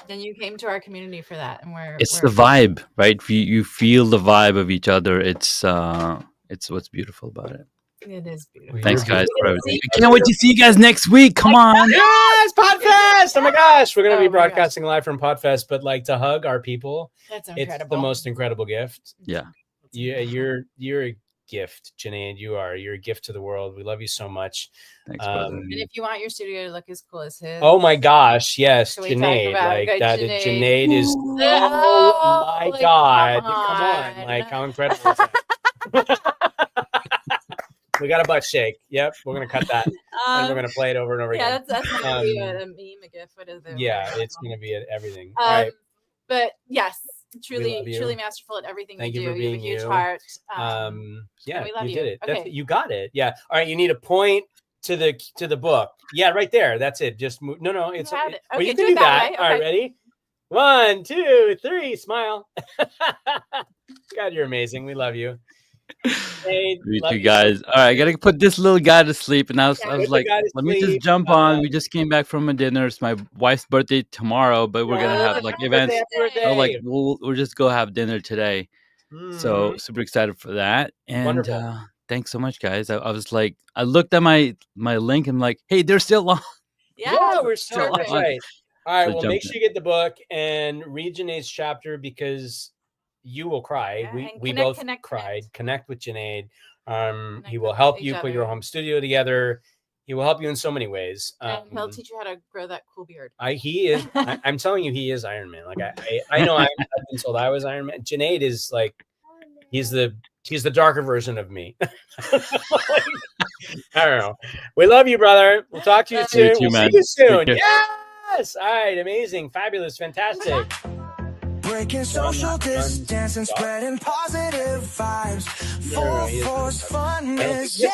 And you came to our community for that, and it's the vibe, right? You feel the vibe of each other. It's what's beautiful about it. It is beautiful. Thanks, guys, for everything. I can't wait to see you guys next week. Come on. Yes, Podfest! Oh my gosh, we're gonna be broadcasting live from Podfest, but like to hug our people, that's incredible. It's the most incredible gift. Yeah. You're a gift, Junaid. You're a gift to the world. We love you so much. Thanks, brother. And if you want your studio to look as cool as his, oh my gosh, yes, Can we talk Junaid. about Like good that. Junaid? Junaid is. Oh, my like, God! come Come on, on. like how incredible is that? We got a butt shake. Yep, we're gonna cut that, and we're gonna play it over and over yeah, again. that's not gonna be a meme, a GIF. What is it? Yeah, it's gonna be everything. All right. But yes, We love you. truly masterful at everything Thank you you do. for You have a being huge you. heart. Yeah, we love you did it. Okay. You got it. Yeah. All right. You need a point to the book. Yeah, right there. That's it. Just move. No. It's had it. well, Okay, you do can it do that that. way. All right. Okay. Ready? 1, 2, 3. Smile. God, you're amazing. We love you. Hey, Me love too, you. guys. All right, I gotta put this little guy to sleep, and I was Put the like, guy to let me just sleep. jump on. We just came back from a dinner. It's my wife's birthday tomorrow, but we're gonna have like Happy events. birthday. So like we'll just go have dinner today. So Mhm. super excited for that. And Wonderful. thanks so much, guys. I was like, I looked at my link. I'm like, hey, they're still on. Yeah, we're still. That's on. right. All right. So Well, jump make sure you get the book and read Janae's chapter because you will cry. Yeah, we and we connect, both connect, cried. Connect with Janae. He Connect will with help each you put your other. home studio together. He will help you in so many ways. And he'll teach you how to grow that cool beard. He is. I'm telling you, he is Iron Man. Like I know I've been told I was Iron Man. Janae is like, he's the darker version of me. I don't know. We love you, brother. We'll talk to you soon. You too, We'll man. see you soon. Take care. Yes. All right. Amazing. Fabulous. Fantastic. Breaking social distance and spreading positive vibes. Full force funness, yeah.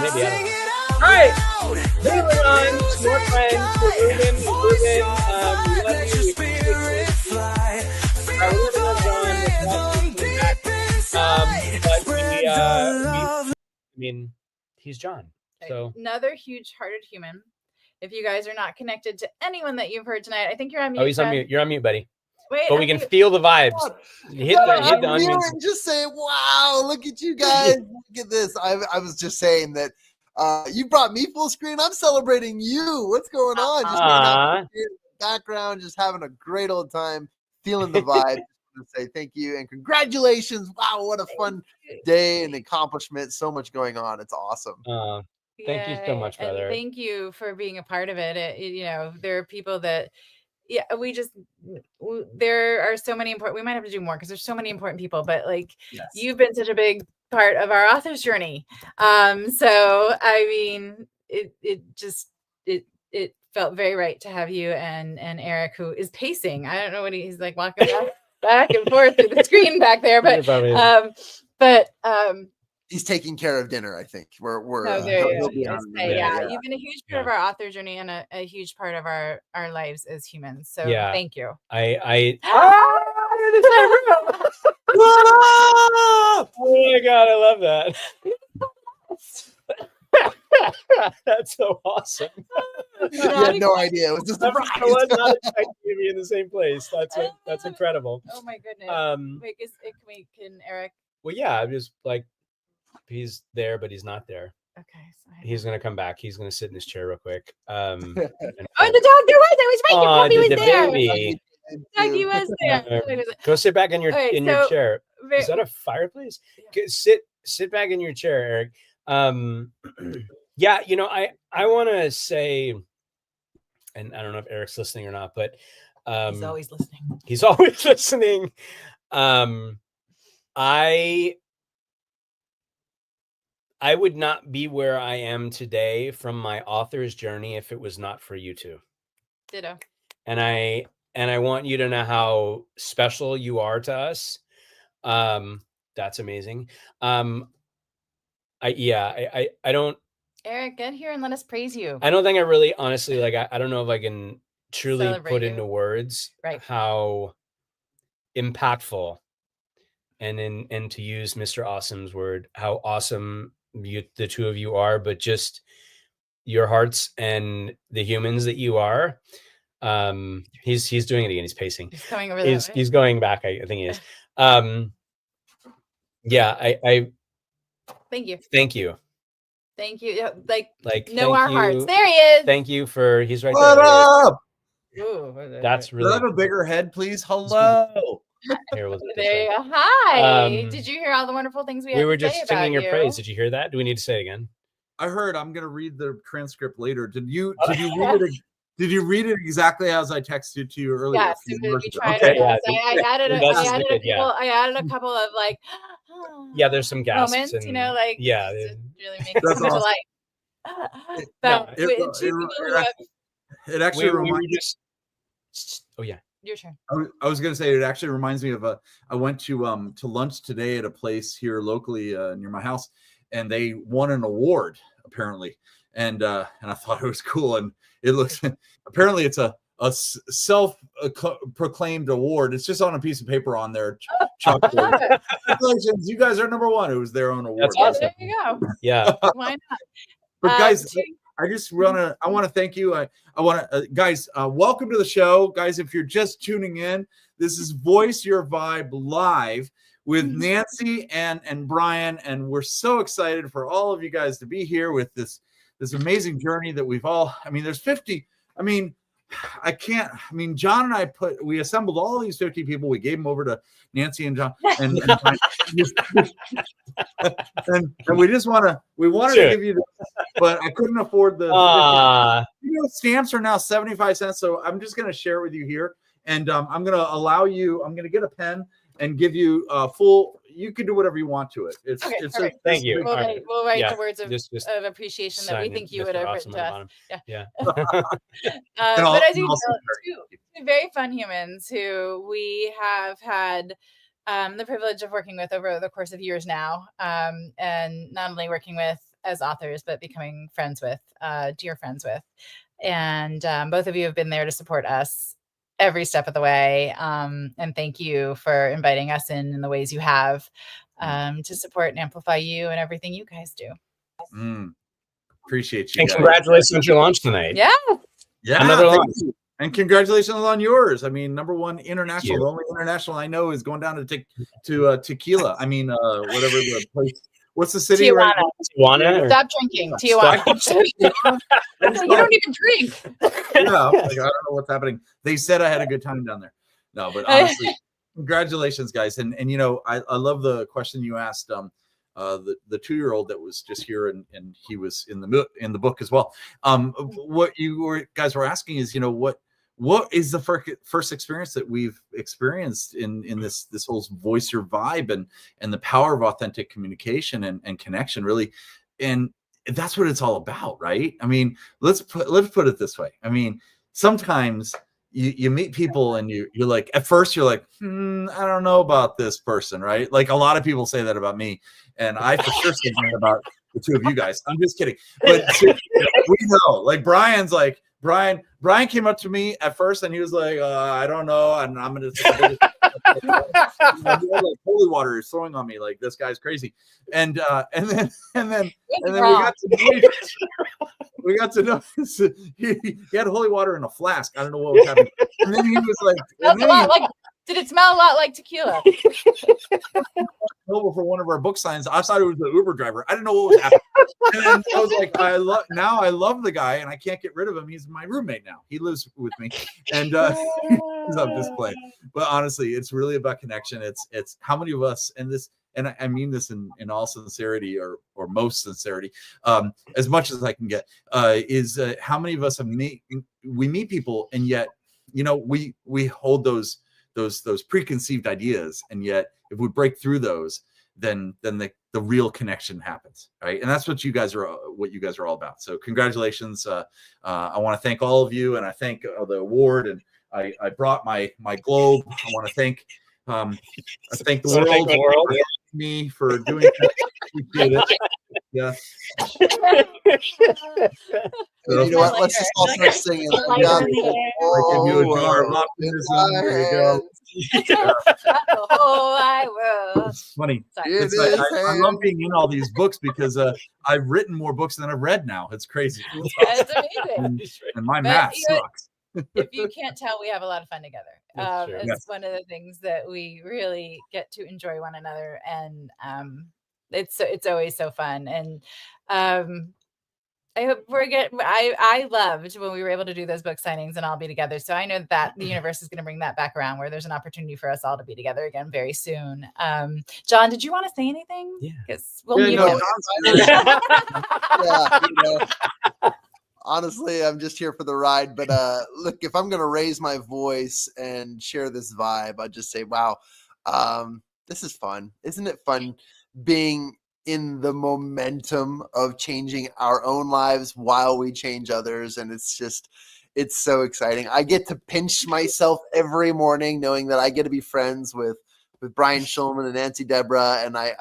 Maybe I don't Sing know. it out All right. loud. Moving on. More friends. We're moving. Love Let your you. spirit fly. Feel All right, we're the moving on. rhythm deep inside. But Spread the love. I mean, he's John. So Another huge-hearted human. If you guys are not connected to anyone that you've heard tonight, I think you're on mute. he's on Fred. mute. You're on mute, buddy. Wait, But we can feel the vibes. Hit the unmute. Just saying, wow, look at you guys. Look at this. I was just saying that you brought me full screen. I'm celebrating you. What's going on? Just hanging out here in the background, just having a great old time, feeling the vibe. To say thank you and congratulations. Wow, what a fun day and accomplishment. So much going on. It's awesome. Thank you so much, brother. And thank you for being a part of it. You know, there are people that, there are so many important, we might have to do more because there's so many important people, but like you've been such a big part of our author's journey. So, I mean, it felt very right to have you and Eric, who is pacing. I don't know what he's like walking back and forth through the screen back there, but he's taking care of dinner. I think we're you've been a huge part of our author journey and a huge part of our lives as humans. So thank you. Oh my God, I love that. That's so awesome. You had no idea. It was just I was not expecting to be in the same place. That's incredible. Oh my goodness. Wait, can Eric? Well, yeah, I'm just like, he's there, but he's not there. Okay. So he's gonna come back. He's gonna sit in his chair real quick. The dog, there was right. Your puppy was there. Baby. Doggy was there. Go sit back in your chair. Is that a fireplace? Yeah. Sit back in your chair, Eric. Yeah, you know, I want to say, and I don't know if Eric's listening or not, but he's always listening. He's always listening. I would not be where I am today from my author's journey if it was not for you two. Ditto. And I want you to know how special you are to us. That's amazing. I don't. Eric, get here and let us praise you. I don't think I really, honestly, like, I don't know if I can truly put into words how impactful, and to use Mr. Awesome's word, how awesome the two of you are, but just your hearts and the humans that you are. He's doing it again. He's pacing. He's coming over there. He's going back. I think he is. Yeah. I thank you. Thank you. Thank you. Like know our hearts. There he is. Thank you for. He's right what there. Up? Ooh, that's really. Can I have a bigger head, please? Hello. Here, there you go. Hi. Did you hear all the wonderful things we had? We were to just say singing your about praise. Did you hear that? Do we need to say it again? I heard. I'm gonna read the transcript later. Did you read it? Did you read it exactly as I texted to you earlier? Yes, we tried. Okay. I added a couple of like. Yeah, there's some gasps moments, and, you know, like yeah, it really makes it come to life. But it actually reminds. Oh yeah, your turn. I was gonna say it actually reminds me of I went to lunch today at a place here locally near my house, and they won an award apparently, and I thought it was cool, and it looks apparently it's a self-proclaimed award. It's just on a piece of paper on their chalkboard. Congratulations, you guys are number one. It was their own award. That's awesome. There you go. Yeah. Why not? But guys, I want to thank you. I want to, guys, welcome to the show. Guys, if you're just tuning in, this is Voice Your Vibe Live with Nancy and Brian. And we're so excited for all of you guys to be here with this amazing journey that we've all, there's 50. John and I we assembled all these 50 people. We gave them over to Nancy and John, and we just wanted to give you this, but I couldn't afford the stamps are now 75 cents. So I'm just going to share it with you here. And I'm going to allow you, I'm going to get a pen and give you full, you can do whatever you want to it. Thank you. We'll write the words of appreciation that we think you would have written to us. Yeah. But as you know, two very fun humans who we have had the privilege of working with over the course of years now, and not only working with as authors, but becoming friends with, dear friends with. And both of you have been there to support us every step of the way. And thank you for inviting us in the ways you have to support and amplify you and everything you guys do. Appreciate you. And congratulations on your launch tonight. Yeah. Another launch. And congratulations on yours. Number one international. The only international I know is going down to Tequila. Whatever the place. What's the city? Tijuana. Tijuana. Stop drinking. Tijuana. You don't even drink. Yeah, I don't know what's happening. They said I had a good time down there. No, but honestly, congratulations, guys. And I love the question you asked. The 2-year-old that was just here and he was in the book as well. What you guys were asking is, what is the first experience that we've experienced in this whole Voice Your Vibe and the power of authentic communication and connection, really. And that's what it's all about, right? Let's put it this way. Sometimes you meet people and you're like, at first you're like, I don't know about this person, right? Like a lot of people say that about me, and I for sure say that about the two of you guys. I'm just kidding, but we know. Like Brian's like, Brian came up to me at first and he was like, I don't know, and I'm gonna like, holy water is throwing on me, like this guy's crazy. And then we got to know he had holy water in a flask. I don't know what was happening. And then he was like, did it smell a lot like tequila? For one of our book signs, I thought it was the Uber driver. I didn't know what was happening. And then I was like, I love the guy, and I can't get rid of him. He's my roommate now. He lives with me, and he's on display. But honestly, it's really about connection. It's how many of us, and I mean this in all sincerity or most sincerity, as much as I can get, is how many of us we meet people, and yet we hold those preconceived ideas, and yet if we break through those, then the real connection happens, right? And that's what you guys are all about. So congratulations. I want to thank all of you, and I thank the award, and I brought my globe. I want to thank the world for me for doing that. Yeah. You know what? Let's just all start singing. I give you a jar of optimism. There you go. It's funny. I love being in all these books because I've written more books than I've read now. It's crazy. It's amazing. And my math sucks. If you can't tell, we have a lot of fun together. It's one of the things that we really get to enjoy one another, and it's always so fun. And I hope I loved when we were able to do those book signings and all be together. So I know that the universe is going to bring that back around, where there's an opportunity for us all to be together again very soon. John, did you want to say anything? Yeah. Because we'll mute him. Honestly, I'm just here for the ride. But look, if I'm going to raise my voice and share this vibe, I'd just say, wow, this is fun. Isn't it fun being in the momentum of changing our own lives while we change others? And it's so exciting. I get to pinch myself every morning knowing that I get to be friends with Brian Shulman and Nancy Deborah. And I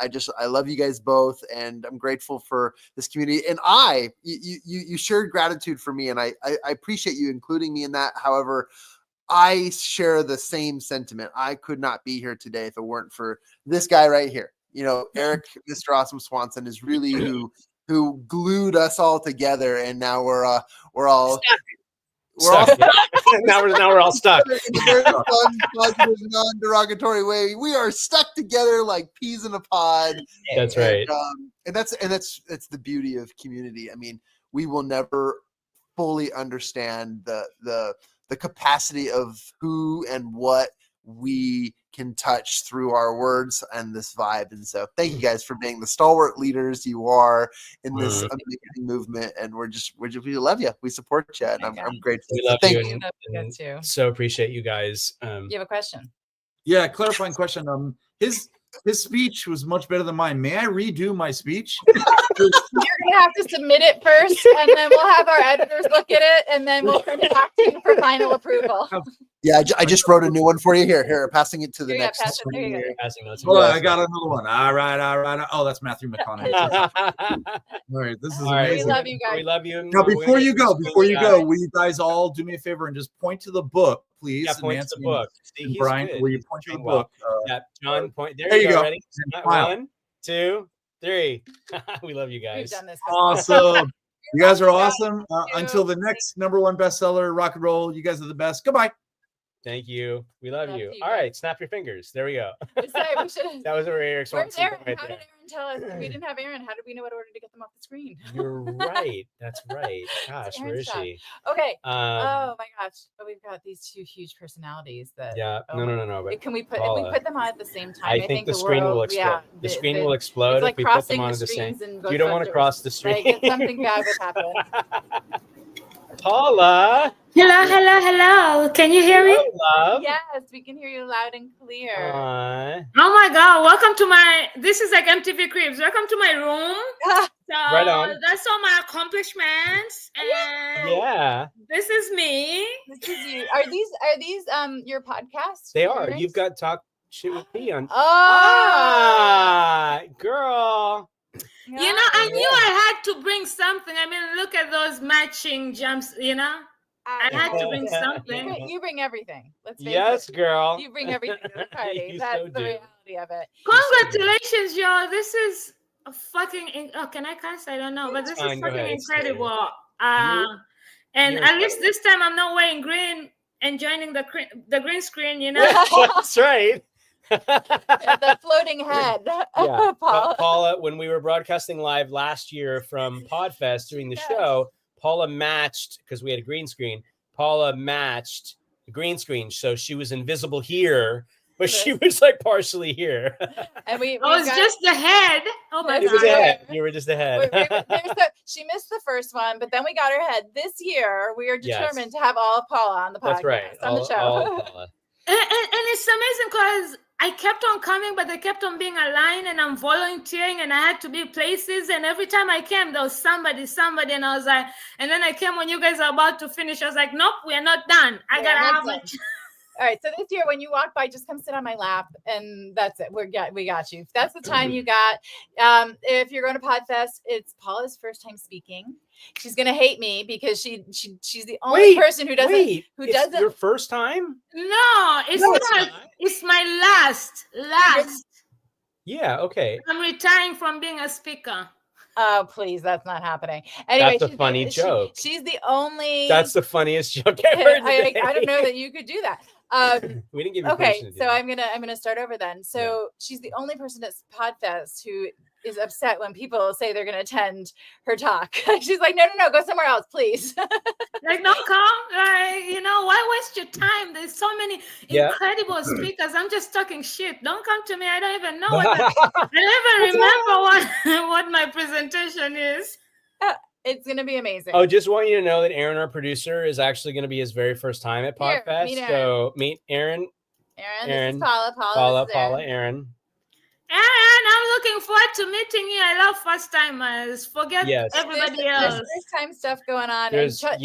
love you guys both. And I'm grateful for this community. And you shared gratitude for me. And I appreciate you including me in that. However, I share the same sentiment. I could not be here today if it weren't for this guy right here. You know, Eric, Mr. Awesome Swanson is really who glued us all together. And now we're all stuck. now we're all stuck. In a very fun, positive, non-derogatory way. We are stuck together like peas in a pod. That's right. And that's the beauty of community. I mean, we will never fully understand the capacity of who and what we can touch through our words and this vibe. And so thank you guys for being the stalwart leaders you are in this amazing movement. And we love you. We support you. And I'm grateful. We love thank you. And so appreciate you guys. You have a question? Yeah, clarifying question. His speech was much better than mine. May I redo my speech? You're gonna have to submit it first, and then we'll have our editors look at it, and then we'll send it back to you for final approval. Yeah, I just wrote a new one for you. Here, passing it to the next. Hold on, I got another one. All right. Oh, that's Matthew McConaughey. All right, this is amazing. We love you guys. We love you. Now, before you go, will you guys all do me a favor and just point to the book, please? Yeah, point to the book. And Brian, will you point to the book? Yeah, John, point. There you you go. go. Ready? 1, 2, 3. We love you guys. We've done this. Awesome. You guys are awesome. Until the next #1 bestseller, rock and roll. You guys are the best. Goodbye. Thank you. We love you. All right, snap your fingers. There we go. We should. That was where Eric Where's Aaron? Right How did Aaron tell us? If we didn't have Aaron, how did we know what order to get them off the screen? You're right. That's right. Gosh, where is she? Okay. Oh my gosh. Oh, we've got these two huge personalities that. Yeah. No. But can we put if we put them on at the same time? I think the screen will explode. Yeah, the screen will explode it's like if we put them on at the same. You don't want to cross the street. Like, something bad would happen. Paula. Hello. Can you hear me? Hello, love. Yes, we can hear you loud and clear. Oh my God! Welcome to this is like MTV Cribs. Welcome to my room. So right on. That's all my accomplishments. And yeah. This is me. This is you. Are these your podcasts? They are. You've got Talk Shit with P on. Girl. You know, I knew I had to bring something. I mean, look at those matching jumps, you know? I had to bring something. You bring everything. Let's face it. Girl. You bring everything to the party. That's the reality of it. Congratulations, y'all. This is a fucking... Oh, can I cuss? I don't know. But this is fucking incredible. And at least this time I'm not wearing green and joining the green screen, you know? That's right. The floating head. Yeah. Paula, when we were broadcasting live last year from Podfest doing the show, Paula matched, because we had a green screen, Paula matched the green screen. So she was invisible here, but she was like partially here. And we was just the head. Oh my God. Head. You were just the head. She missed the first one, but then we got her head. This year, we are determined to have all of Paula on the podcast. That's right. On the show. And it's amazing because I kept on coming, but they kept on being aligned, and I'm volunteering, and I had to be places. And every time I came, there was somebody, and I was like, and then I came when you guys are about to finish. I was like, nope, we are not done. I gotta have it. All right. So this year, when you walk by, just come sit on my lap, and that's it. We got you. That's the time you got. If you're going to Podfest, it's Paula's first time speaking. She's gonna hate me because she's the only person who doesn't doesn't. Your first time? No, it's not. It's my last. Yeah. Okay. I'm retiring from being a speaker. Oh, please, that's not happening. Anyway, that's a funny joke. She's the only. That's the funniest joke ever. I don't know that you could do that. We didn't give you okay, so I'm gonna start over then. So she's the only person at Podfest who is upset when people say they're gonna attend her talk. She's like, no, go somewhere else, please. Like, don't come. Like, you know, why waste your time? There's so many incredible speakers. I'm just talking shit. Don't come to me. I don't even know I don't even remember what my presentation is. It's going to be amazing. Oh, just want you to know that Aaron, our producer, is actually going to be his very first time at Podfest. So meet Aaron. This is Paula. Paula, Aaron. And I'm looking forward to meeting you. I love first timers. Forget everybody else. There's first time stuff going on. Here's all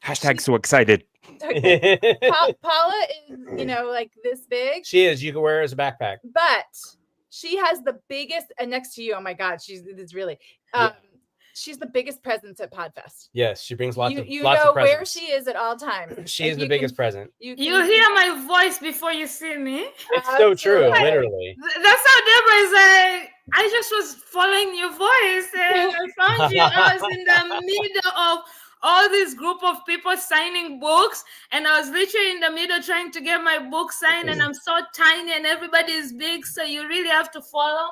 Hashtag so excited. Paula you know, like this big. She is. You can wear her as a backpack. But she has the biggest, and next to you, oh my God, it's really, she's the biggest presence at Podfest. Yes, she brings lots of You lots know of where presents. she is at all times. She is the biggest present. You hear my voice before you see me. It's so true, literally. That's how Deborah is like, I just was following your voice and I found you. I was in the middle of all this group of people signing books, and I was literally in the middle trying to get my book signed, and I'm so tiny and everybody is big, so you really have to follow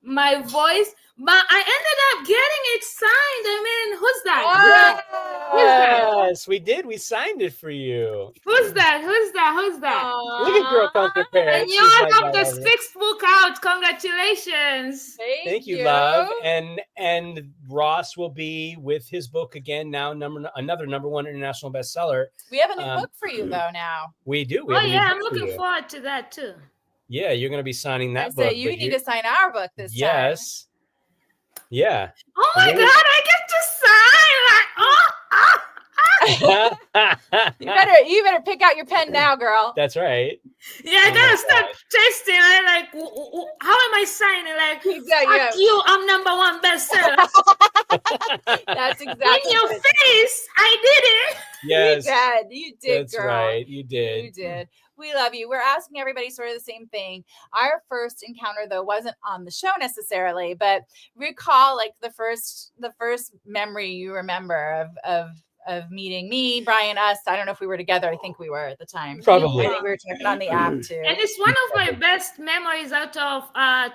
my voice. But I ended up getting it signed. I mean, who's that? Yes, we did. We signed it for you. Who's that? Who's that? Who's that? Look at Girl Comes Prepared. And you She's have like, the 6th book out. Congratulations. Thank you, love. And Ross will be with his book again now, another #1 international bestseller. We have a new book for you though now. We do. We Oh have a new yeah, I'm book for looking you. forward to that too. Yeah, you're going to be signing that I book. say you but need to sign our book this time. Yes. Yeah. Oh my God, I get to sign. You better pick out your pen now, girl. That's right. Yeah, I gotta start testing. I like, how am I signing? Like, fuck you, I'm #1 bestseller. That's exactly in your face. I did it. Yes. You did, That's girl. right. You did. You did. We love you. We're asking everybody sort of the same thing. Our first encounter though wasn't on the show necessarily, but recall like the first memory you remember of meeting me, Brian, us. I don't know if we were together. I think we were at the time. Probably. I think we were talking on the app too. And it's one of my best memories out of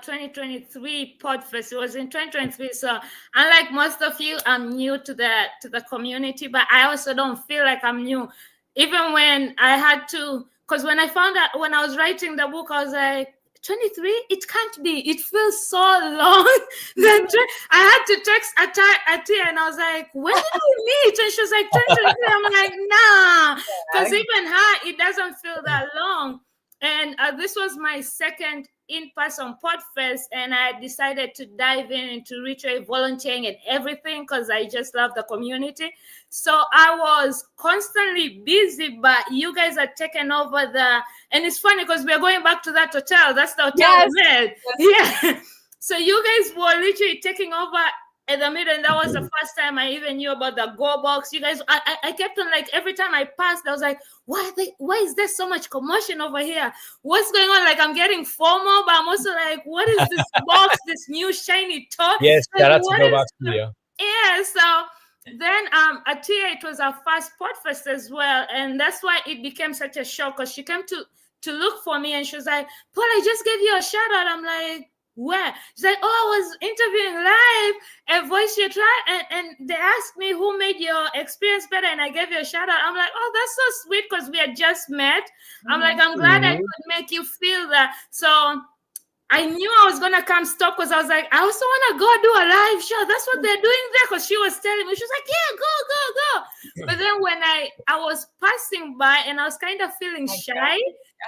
2023 Podfest. It was in 2023. So unlike most of you, I'm new to the community, but I also don't feel like I'm new. Even when I had to, because when I found out, when I was writing the book, I was like, 23? It can't be. It feels so long. Then I had to text Atia and I was like, when did we meet? And she was like, 2023. I'm like, nah. Because even her, it doesn't feel that long. And this was my second in-person Podfest, and I decided to dive into ritual volunteering and everything because I just love the community. So I was constantly busy, but you guys are taking over and it's funny because we're going back to that hotel. That's the hotel we met. Yeah. So you guys were literally taking over at the middle, and that was the first time I even knew about the Go Box. You guys, I kept on like every time I passed, I was like, why is there so much commotion over here? What's going on? Like I'm getting FOMO, but I'm also like, what is this box, this new shiny toy? Yes, like, shout out to Go Box Studio. Yeah, so then Atia, it was our first Podfest as well, and that's why it became such a shock because she came to look for me and she was like, Paul, I just gave you a shout out. I'm like, where? She's like, oh, I was interviewing live at Voice Your Tribe, and they asked me who made your experience better, and I gave you a shout out. I'm like, oh, that's so sweet because we had just met. I'm like, I'm glad I could make you feel that. So I knew I was gonna come stop because I was like, I also want to go do a live show. That's what they're doing there. Because she was telling me, she was like, yeah, go. But then when I was passing by and I was kind of feeling shy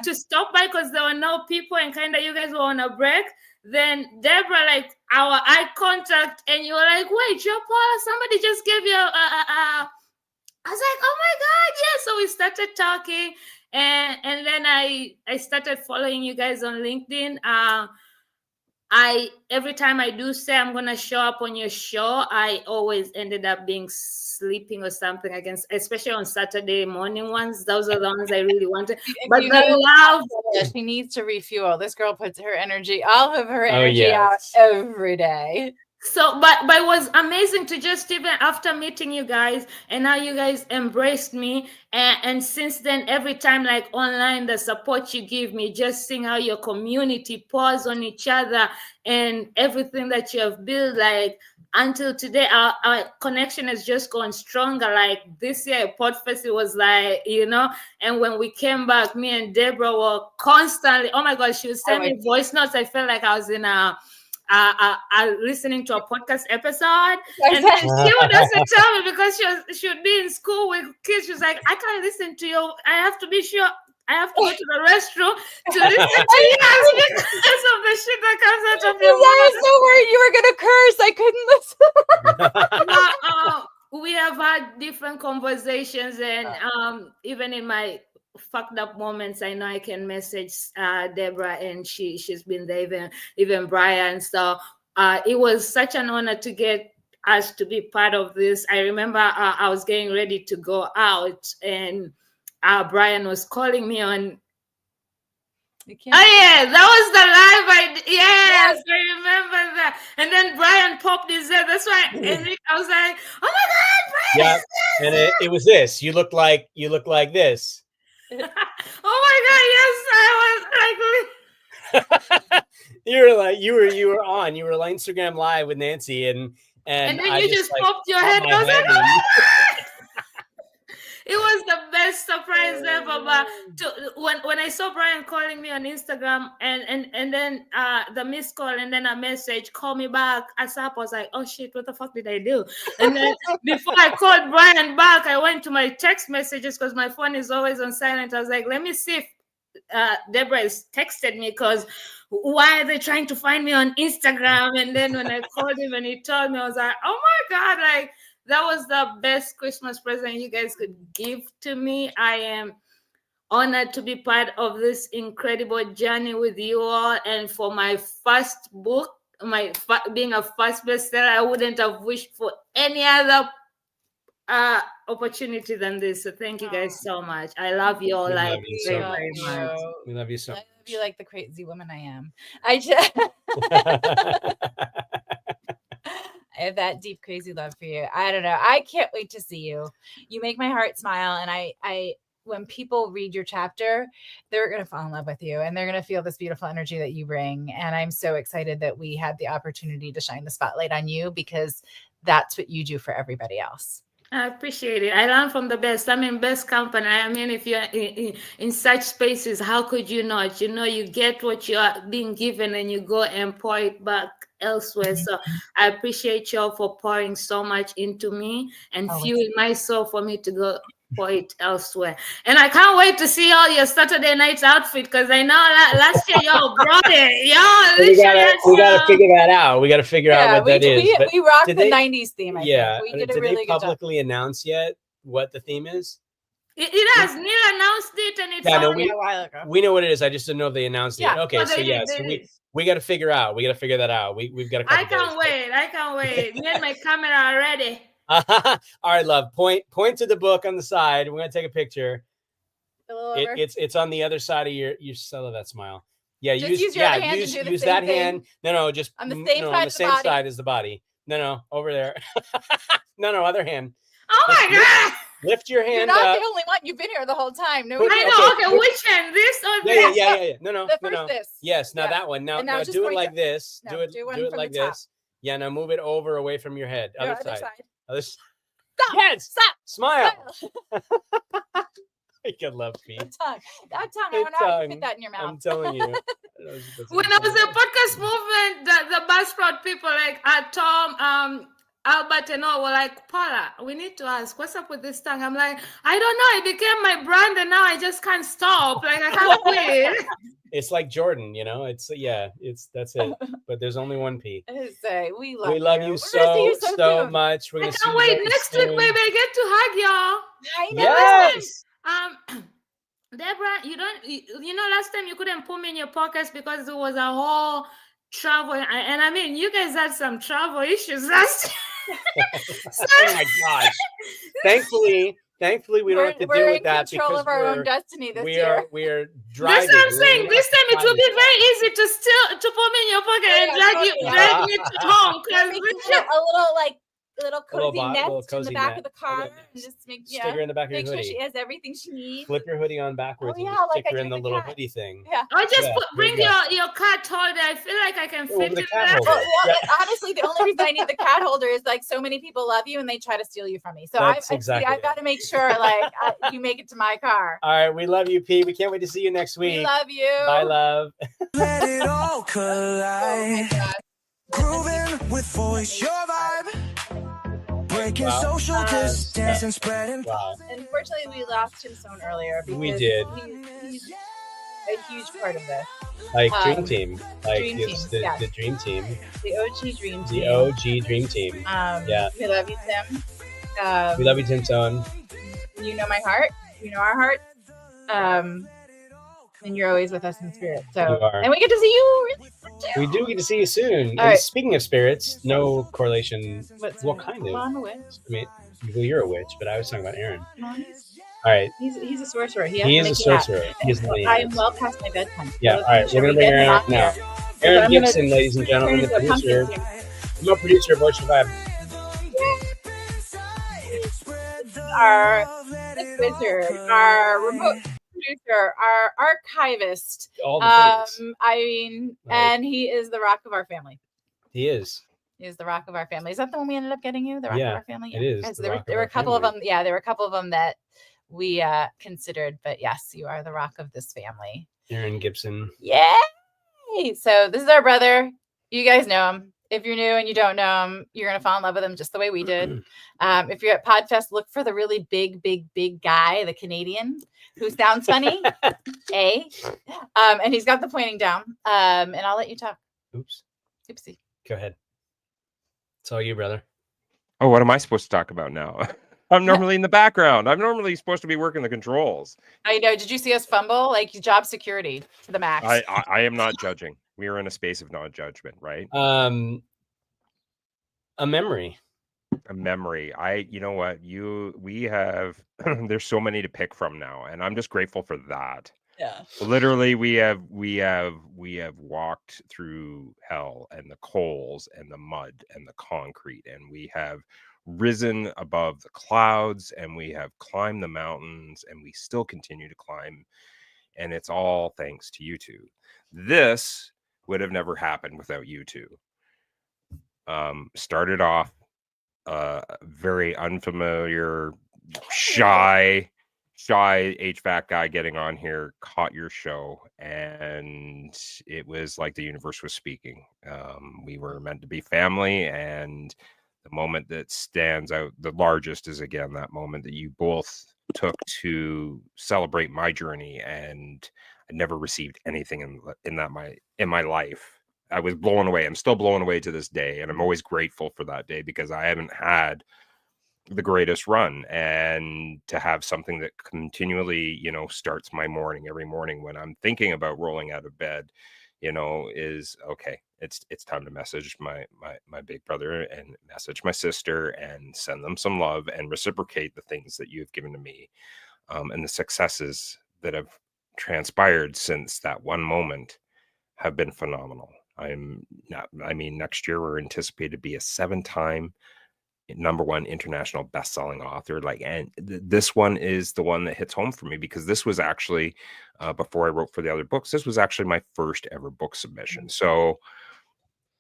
to stop by because there were no people and kind of you guys were on a break. Then Deborah, like our eye contact, and you were like, wait, Joe Paul, somebody just gave you I was like, oh my God, yeah. So we started talking, and then I started following you guys on LinkedIn. Every time I do say I'm gonna show up on your show, I always ended up being sleeping or something especially on Saturday morning ones. Those are the ones I really wanted. But the love, she needs to refuel. This girl puts her energy, all of her energy out every day. So, but it was amazing to just even after meeting you guys and how you guys embraced me. And since then, every time like online, the support you give me, just seeing how your community pours on each other and everything that you have built, like until today, our connection has just gone stronger. Like this year at Podfest, it was like, and when we came back, me and Deborah were constantly, oh my God, she was sending me voice notes. I felt like I was in listening to a podcast episode, and then she would also tell me because she would be in school with kids. She was like, I can't listen to you. I have to be sure. I have to go to the restroom to listen to you guys because of the shit that comes out of your mouth. I was so worried you were gonna curse. I couldn't listen. We have had different conversations, and even in my fucked up moments, I know I can message Deborah, and she's been there, even Brian. So it was such an honor to get us to be part of this. I remember I was getting ready to go out, and Brian was calling me on. Oh yeah, that was the live. Yes, I remember that. And then Brian popped his head. That's why I was like, "Oh my God, Brian!" Yeah, and it was this. You look like this. Oh my God! Yes, I was like. you were on Instagram Live with Nancy, and then you just popped your head. I was like, "Oh my God!" It was the best surprise ever. But when I saw Brian calling me on Instagram, and then the missed call, and then a message, "Call me back ASAP," I was like, "Oh shit, what the fuck did I do?" And then before I called Brian back, I went to my text messages because my phone is always on silent. I was like, let me see if Deborah has texted me, because why are they trying to find me on Instagram? And then when I called him and he told me, I was like, oh my God, like, that was the best Christmas present you guys could give to me. I am honored to be part of this incredible journey with you all. And for my first book, being a first bestseller, I wouldn't have wished for any other opportunity than this. So thank you guys so much. I love you all very, very much. We love you so much. I love you like the crazy woman I am. I just I have that deep, crazy love for you. I don't know. I can't wait to see you. You make my heart smile. And I when people read your chapter, they're going to fall in love with you, and they're going to feel this beautiful energy that you bring. And I'm so excited that we had the opportunity to shine the spotlight on you, because that's what you do for everybody else. I appreciate it. I learn from the best. I'm in best company. I mean, if you're in such spaces, how could you not? You know, you get what you are being given, and you go and pour it back elsewhere. So I appreciate y'all for pouring so much into me and fueling my soul for me to go pour it elsewhere. And I can't wait to see all your Saturday night's outfit, because I know last year y'all brought it. We gotta figure that out. We gotta figure out what that is. We rocked the 90s theme. I think. We did a really they publicly announce yet what the theme is? It has. Neil announced it, and it's already a while ago. We know what it is. I just didn't know if they announced it. Okay, so we got to figure out. We got to figure that out. We've got to. I can't wait. Me and my camera are ready. All right, love. Point to the book on the side. We're gonna take a picture. It's on the other side of your sell of that smile. Yeah, use that hand. No, just on the same on the same side as the body. No, over there. no, other hand. Oh my God! Lift your hand. You're not the only one. You've been here the whole time. No, I know. Okay, which hand? This or this? Yeah. No. The first this. Yes. Now that one. Now do it like this. Do it like this. Yeah. Now move it over away from your head. Other side. Other side. Stop. Yes. Stop. Smile. I can love me. That tongue. I want to fit that in your mouth. I'm telling you. When I was in podcast movement, the Buzzsprout people like Tom, Albert and all were like, Paula, we need to ask, what's up with this tongue? I'm like, I don't know. It became my brand, and now I just can't stop. Like, I can't quit. It's like Jordan, you know. That's it. But there's only one P. We love you so much. We're I can't wait. Next week, baby, I get to hug y'all. I know. Yes. Deborah, you know, last time you couldn't put me in your podcast because there was a whole travel, and I mean, you guys had some travel issues last year. Oh my gosh! Thankfully, we don't have to deal with that because of our own destiny this year. We're driving. That's what I'm saying. This time it will be very easy to put me in your pocket and drag me to home, because a little cozy nest in the back of the car, and just stick her in the back of your hoodie. Make sure she has everything she needs. Flip your hoodie on backwards and stick her in the little hoodie thing. Yeah. Or just bring your cat holder. I feel like I can fit it there. Well, honestly, the only reason I need the cat holder is like so many people love you and they try to steal you from me. So I've got to make sure you make it to my car. All right, we love you, P. We can't wait to see you next week. We love you. Bye, love. Let it all collide. Grooving with voice, your vibe. Breaking social distance and spreading. Unfortunately, we lost him so earlier. We did. He's a huge part of this. Like Dream Team. Like Dream it's Team, the Dream Team. The OG Dream Team. The OG Dream Team. Yeah. We love you, Tim. We love you, Tim Tone. You know my heart. You know our heart. And you're always with us in spirit. You So, are. and we get to see you really soon, too. We do get to see you soon. And right. speaking of spirits, no correlation. What kind of? Well, I'm a witch. I mean, well, you're a witch, but I was talking about Aaron. All right. He's a sorcerer. He is a sorcerer. He is I am well past my bedtime. Yeah. All right. We're gonna bring Aaron out now. Aaron Gibson, ladies and gentlemen, the producer. I'm a producer of Ocean Vibe. Our wizard, our remote producer, our archivist. All the things. I mean, and he is the rock of our family. He is. He is the rock of our family. Is that the one we ended up getting you? The rock of our family? It is. Guys, there were a couple of them. Yeah, there were a couple of them that we considered, but yes, you are the rock of this family. Aaron Gibson. Yay! So this is our brother. You guys know him. If you're new and you don't know him, you're going to fall in love with him just the way we did. If you're at Podfest, look for the really big guy, the Canadian, who sounds funny. And he's got the pointing down. And I'll let you talk. Oops. Oopsie. Go ahead. It's all you, brother. Oh, what am I supposed to talk about now? I'm normally in the background. I'm normally supposed to be working the controls. I know. Did you see us fumble? Like job security to the max. I am not judging. We are in a space of non-judgment, right? A memory. A memory. You know what? We have there's so many to pick from now, and I'm just grateful for that. Yeah. Literally, we have walked through hell and the coals and the mud and the concrete, and we have risen above the clouds, and we have climbed the mountains, and we still continue to climb, and it's all thanks to you two. This would have never happened without you two. Started off very unfamiliar, shy HVAC guy getting on here, caught your show, and it was like the universe was speaking. We were meant to be family, and the moment that stands out the largest is again that moment that you both took to celebrate my journey, and I never received anything in my life. I was blown away. I'm still blown away to this day, and I'm always grateful for that day because I haven't had the greatest run, and to have something that continually, starts my morning every morning when I'm thinking about rolling out of bed, is okay. It's time to message my big brother and message my sister and send them some love and reciprocate the things that you've given to me, and the successes that have transpired since that one moment have been phenomenal. Next year we're anticipated to be a 7-time #1 international best-selling author. And this one is the one that hits home for me because this was actually before I wrote for the other books, this was actually my first ever book submission. So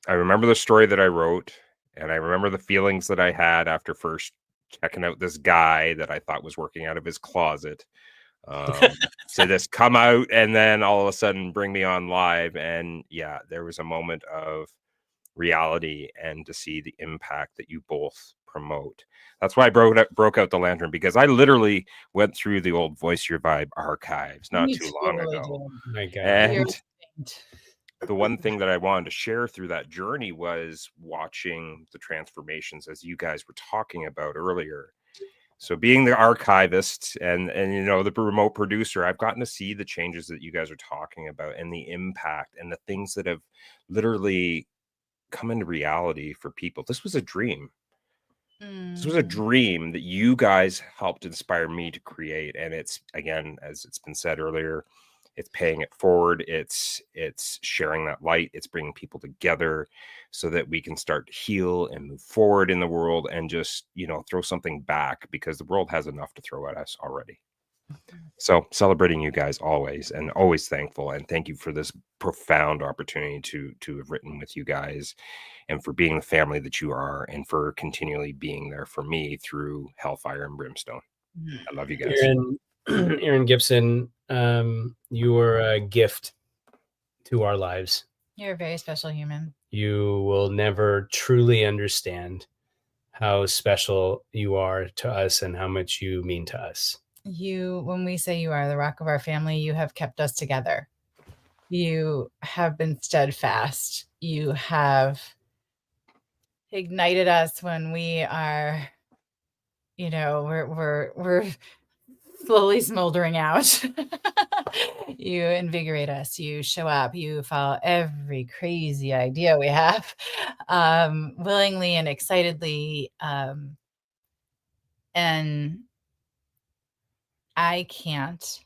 I remember the story that I wrote, and I remember the feelings that I had after first checking out this guy that I thought was working out of his closet. So this come out and then all of a sudden bring me on live, and yeah, there was a moment of reality and to see the impact that you both promote. That's why I broke out the lantern, because I literally went through the old Voice Your Vibe archives not too long ago. And the one thing that I wanted to share through that journey was watching the transformations, as you guys were talking about earlier. So being the archivist and the remote producer, I've gotten to see the changes that you guys are talking about and the impact and the things that have literally come into reality for people. This was a dream. This was a dream that you guys helped inspire me to create. And it's, again, as it's been said earlier, it's paying it forward. It's sharing that light. It's bringing people together so that we can start to heal and move forward in the world and just, throw something back, because the world has enough to throw at us already. So celebrating you guys always, and always thankful. And thank you for this profound opportunity to have written with you guys, and for being the family that you are, and for continually being there for me through hellfire and brimstone. I love you guys. Aaron Gibson, you are a gift to our lives. You're a very special human. You will never truly understand how special you are to us and how much you mean to us. When we say you are the rock of our family, you have kept us together. You have been steadfast. You have ignited us when we are, we're slowly smoldering out. You invigorate us. You show up. You follow every crazy idea we have, willingly and excitedly. And I can't,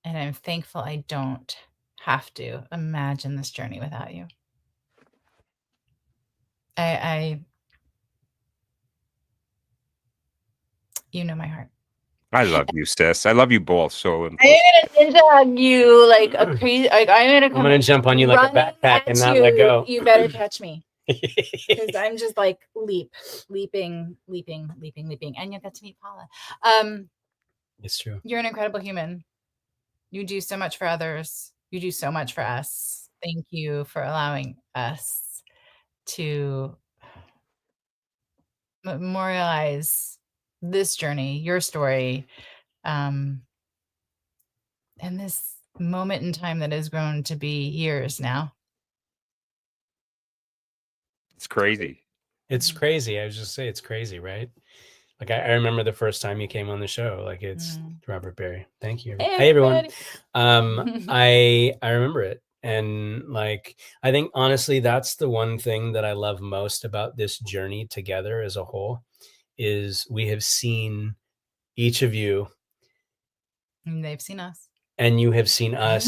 and I'm thankful I don't have to imagine this journey without you. You know my heart. I love you, sis. I love you both. So I'm gonna ninja hug you like a crazy. Like I'm gonna jump on you like a backpack and not let go. You better catch me, because I'm just like leaping, and you'll get to meet Paula. It's true. You're an incredible human. You do so much for others. You do so much for us. Thank you for allowing us to memorialize this journey, your story, and this moment in time that has grown to be years now. It's crazy. It's crazy. I was just saying, it's crazy, right? Like I remember the first time you came on the show. Like it's Robert Berry. Thank you. Hey everyone. I remember it. And like I think honestly, that's the one thing that I love most about this journey together as a whole, is we have seen each of you. And they've seen us. And you have seen us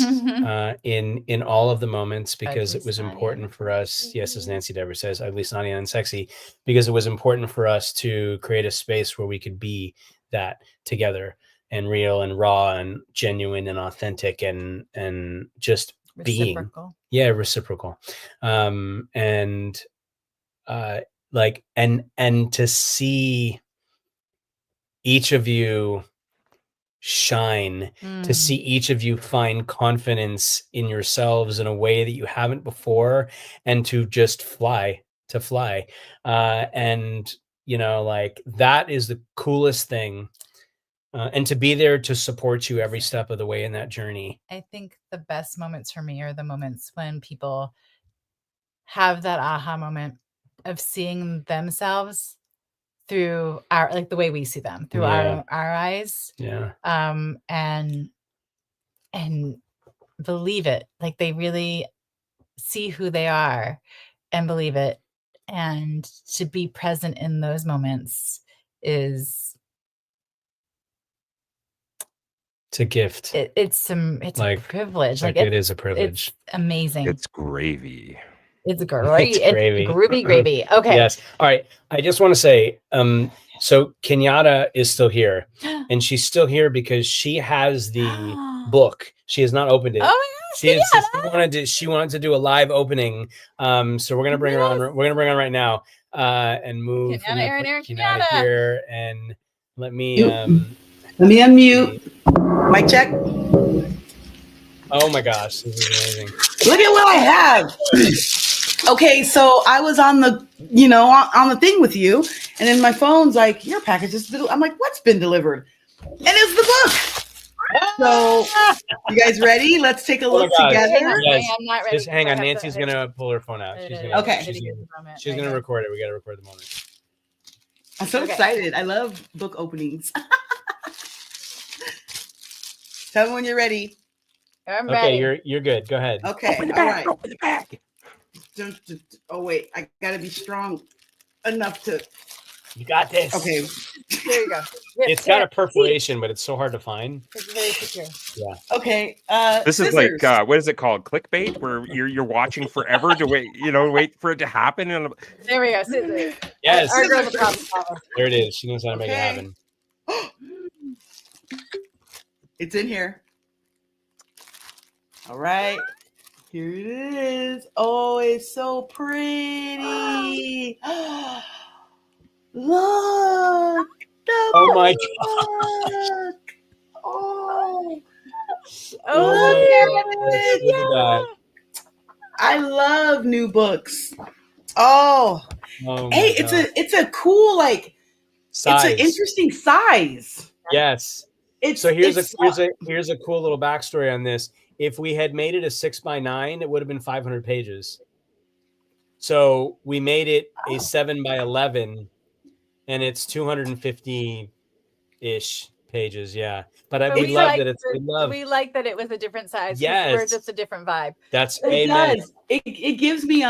in all of the moments, because it was important for us. Yes, as Nancy Dever says, ugly, snotty, and sexy, because it was important for us to create a space where we could be that together, and real and raw and genuine and authentic and just reciprocal. Being. Yeah, reciprocal. And to see each of you shine, to see each of you find confidence in yourselves in a way that you haven't before, and to just fly. And you know, like that is the coolest thing. And to be there to support you every step of the way in that journey. I think the best moments for me are the moments when people have that aha moment of seeing themselves through our, like the way we see them, through our eyes. Yeah. And believe it. Like they really see who they are and believe it. And to be present in those moments is, it's a gift. It's like, a privilege. Like it is a privilege. It's amazing. It's gravy. It's gravy. It's gravy. Groovy gravy. Okay. Yes. All right. I just want to say, so Kenyatta is still here, and she's still here because she has the book. She has not opened it. Oh my gosh. She wanted to do a live opening. So we're gonna bring her on. We're gonna bring her on right now. And move Kenyatta here, and let me unmute. Mic check. Oh my gosh, this is amazing. Look at what I have. Okay, so I was on the, on the thing with you, and then my phone's like, your package is, I'm like, what's been delivered? And it's the book. So, you guys ready? Let's take a look together. Yes. I'm not ready. Just hang on. Nancy's going to pull her phone out. She's going to record it. We got to record the moment. I'm so excited. I love book openings. Tell me when you're ready. I'm ready. Okay, you're good. Go ahead. Okay. Open the all bag. right. Open the bag. Oh wait, I gotta be strong enough to. You got this. Okay. There you go. It's got a perforation, but it's so hard to find. It's very secure. Yeah. Okay. This scissors. is like what is it called? Clickbait, where you're watching forever to wait for it to happen. And there we go. Scissors. Yes. Our girl's a problem. There it is. She knows how to make it happen. It's in here. All right. Here it is. Oh, it's so pretty. Look. Oh my God. Oh. Look at that. I love new books. Oh. Hey, it's a cool, like, size. It's an interesting size. Yes. So here's a cool little backstory on this. If we had made it a 6x9, it would have been 500 pages. So we made it a 7x11, and it's 250-ish pages. Yeah, but But we love that it's we love. We like that it was a different size. 'Cause we're Yes. just a different vibe. That's It amen. does. It gives me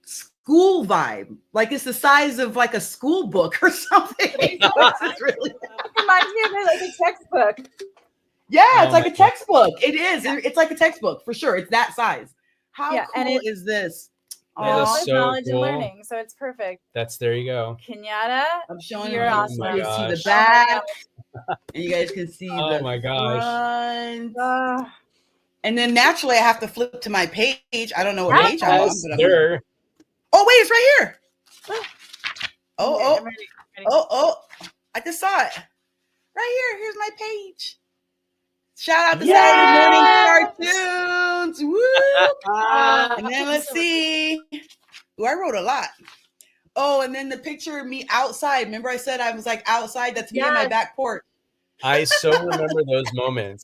school vibe. Like it's the size of like a school book or something. It's really Reminds me of like a textbook. Yeah, it's Oh like my a textbook. It is. It's like a textbook for sure. It's that size. How Yeah, and cool it- is this? That is All so knowledge cool. and learning. So it's perfect. That's there you go. Kenyatta, I'm showing you're you. awesome. my You can see gosh. the back, and you guys can see Oh the my gosh. front. And then naturally, I have to flip to my page. I don't know what page I'm on, Yes, but I'm sir. Oh wait, it's right here. Oh, Okay, oh, I'm ready. oh! I just saw it. Right here. Here's my page. Shout out to Yes! Saturday Morning Cartoons. Woo! And then let's see. Ooh, I wrote a lot. Oh, and then the picture of me outside. Remember I said I was like outside? That's me on my Yes. back porch. I so remember those moments.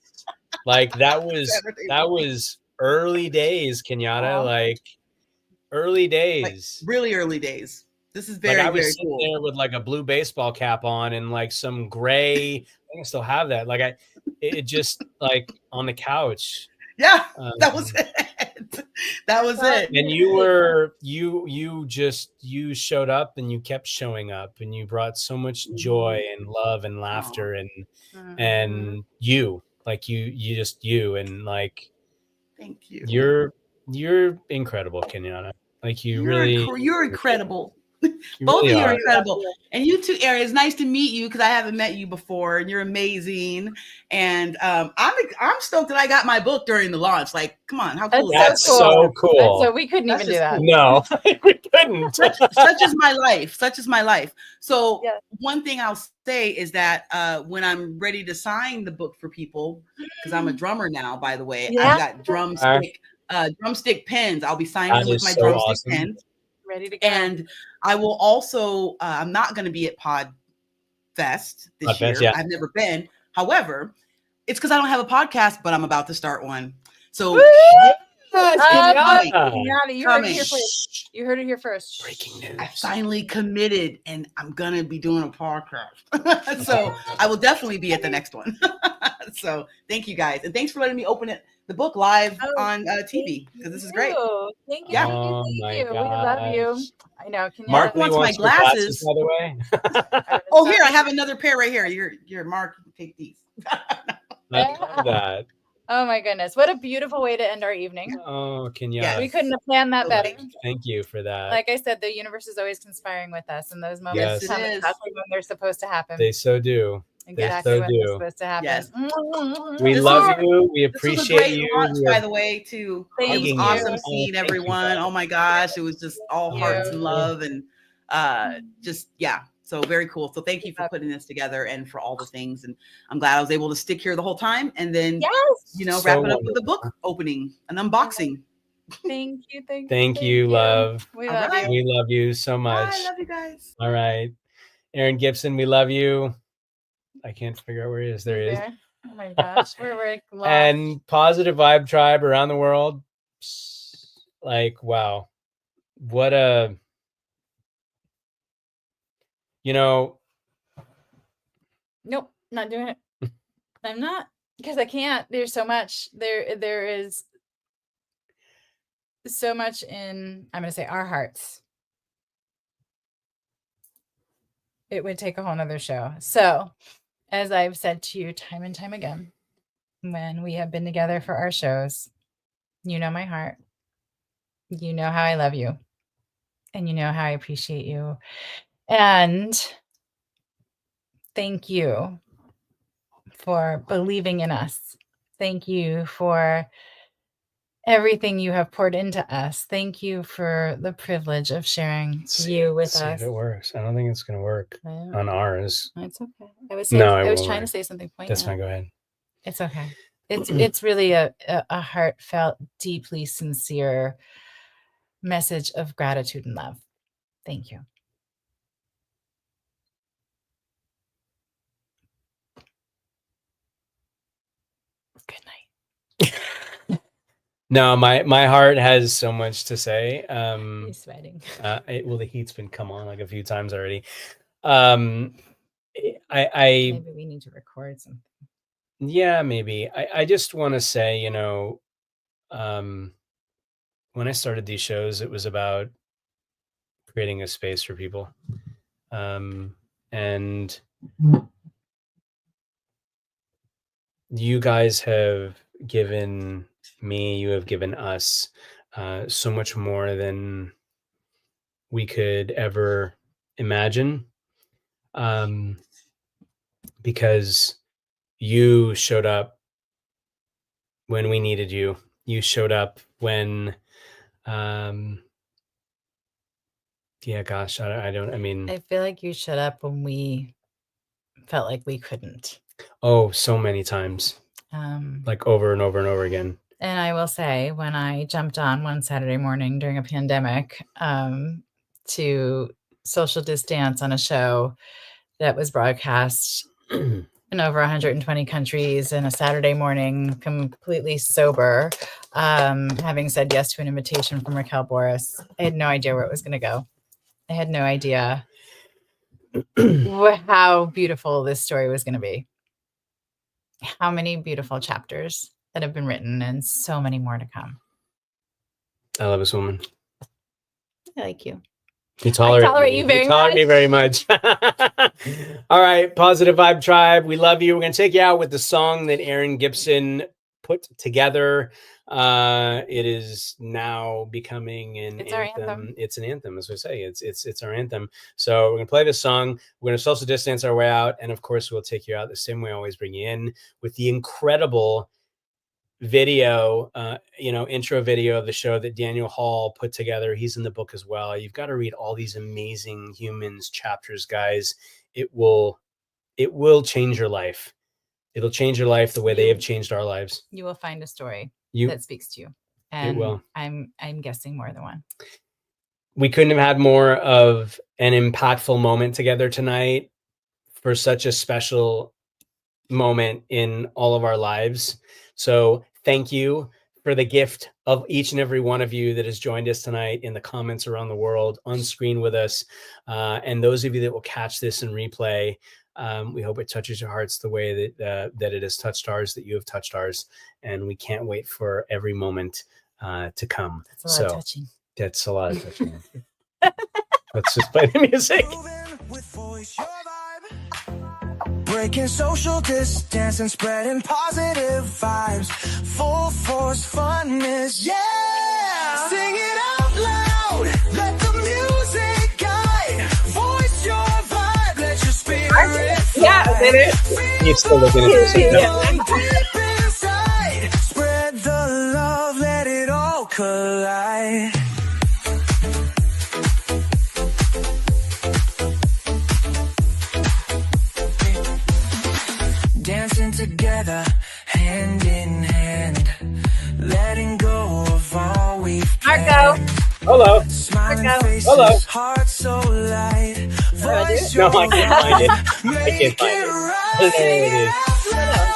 Like that was early days, Kenyatta. Wow. Like early Like days. really early days. This is Like very, I was very sitting cool. there with like a blue baseball cap on and like some gray. I think I still have that. Like it just like on the couch. Yeah, that was it. That was it. And you showed up and you kept showing up and you brought so much joy and love and laughter and you just you and like Thank you. you're incredible, Kenyatta. Like You're incredible. you Both really of you are are. incredible. And you too, Aaron. It's nice to meet you because I haven't met you before, and you're amazing. And I'm stoked that I got my book during the launch. Like, come on, how cool That's is That's that? so cool. So we couldn't That's even do just that. cool. No, we couldn't. Such is my life. Such is my life. So Yeah. one thing I'll say is that when I'm ready to sign the book for people, because I'm a drummer now, by the way, Yeah. I've got drumstick pens. I'll be signing That them with is my so drumstick awesome. pens. Ready to go. And I will also, I'm not going to be at Pod Fest this Podfest, year. yeah. I've never been. However, it's because I don't have a podcast, but I'm about to start one. So Kenyatta, you heard it Coming. here first. You heard it here first. Breaking news. I finally committed and I'm going to be doing a podcast. So I will definitely be at the next one. So thank you guys. And thanks for letting me open the book live on TV because this is great. Thank you. Yeah. Oh Thank my you. We love you. gosh. I know. Kenyatta. Mark wants my your glasses. by the way. Oh, here, I have another pair right here. You're Mark. Take these. I love that. Oh my goodness. What a beautiful way to end our evening. Oh, Kenyatta. We couldn't have planned that better. Thank you for that. Like I said, the universe is always conspiring with us, and those moments Yes. come It is. exactly when they're supposed to happen. They so do. Exactly so when do. they're supposed to happen. Yes. We This love was- you. We This was a appreciate great you. launch, We by are the way, too. Thank It was you. awesome Oh, seeing thank you, everyone. Oh my gosh, it was just all hearts you. and love and just yeah. So very cool. So thank you for putting this together and for all the things. And I'm glad I was able to stick here the whole time and then Yes. wrap So it up with a book opening, an unboxing. Thank you. Thank you, love. We All love right. you. We love you so much. I love you guys. All right. Aaron Gibson, we love you. I can't figure out where he is. There he is. There. Oh my gosh. We're lost. And Positive Vibe Tribe around the world. Like, wow. What a, Nope, not doing it. I'm not because I can't. There's so much. There is so much in, I'm going to say, our hearts. It would take a whole nother show. So, as I've said to you time and time again, when we have been together for our shows, you know my heart. You know how I love you. And you know how I appreciate you. And thank you for believing in us. Thank you for everything you have poured into us. Thank you for the privilege of sharing you with See us. if it works. I don't think it's going to work Yeah. on ours. It's okay. I was It trying to won't say work. something poignant. That's fine. Go ahead. It's okay. It's really a heartfelt, deeply sincere message of gratitude and love. Thank you. Good night. No, my heart has so much to say. He's sweating. Well, the heat's been come on like a few times already. maybe we need to record something. Yeah, maybe. I just want to say, you know, when I started these shows, it was about creating a space for people. And you guys have given me, you have given us so much more than we could ever imagine. Because you showed up when we needed you. You showed up when, yeah, gosh, I feel like you showed up when we felt like we couldn't. Oh, so many times. Like over and over and over again. And I will say, when I jumped on one Saturday morning during a pandemic to social distance on a show that was broadcast in over 120 countries in a Saturday morning, completely sober, having said yes to an invitation from Raquel Boris, I had no idea where it was going to go. I had no idea how beautiful this story was going to be. How many beautiful chapters that have been written and so many more to come. I love this woman. I like you. You tolerate, I tolerate you very much. Tolerate me very much. All right, Positive Vibe Tribe. We love you. We're going to take you out with the song that Aaron Gibson put together. It is now becoming an anthem. Our anthem. It's an anthem, as we say. It's our anthem. So we're going to play this song. We're going to social distance our way out. And of course, we'll take you out the same way I always bring you in, with the incredible video, intro video of the show that Daniel Hall put together. He's in the book as well. You've got to read all these amazing humans chapters, guys. It will change your life. It'll change your life the way they have changed our lives. You will find a story that speaks to you. And it will. I'm guessing more than one. We couldn't have had more of an impactful moment together tonight for such a special moment in all of our lives. So thank you for the gift of each and every one of you that has joined us tonight in the comments around the world, on screen with us. And those of you that will catch this in replay, we hope it touches your hearts the way that it has touched ours, that you have touched ours. And we can't wait for every moment to come. That's a lot of touching. That's a lot of touching. Let's just play the music. Breaking social distance and spreading positive vibes. Full force funness, yeah! Sing it out loud, let the music guide. Voice your vibe, let your spirit fly. Yeah, baby. You're still looking at this. Deep inside, spread the love, let it all collide. Dancing together, hand in hand, letting go of all we've Marco. Hello. Marco. Hello. Heart so light. Voice No, I can't find it. I Make can't find it. I don't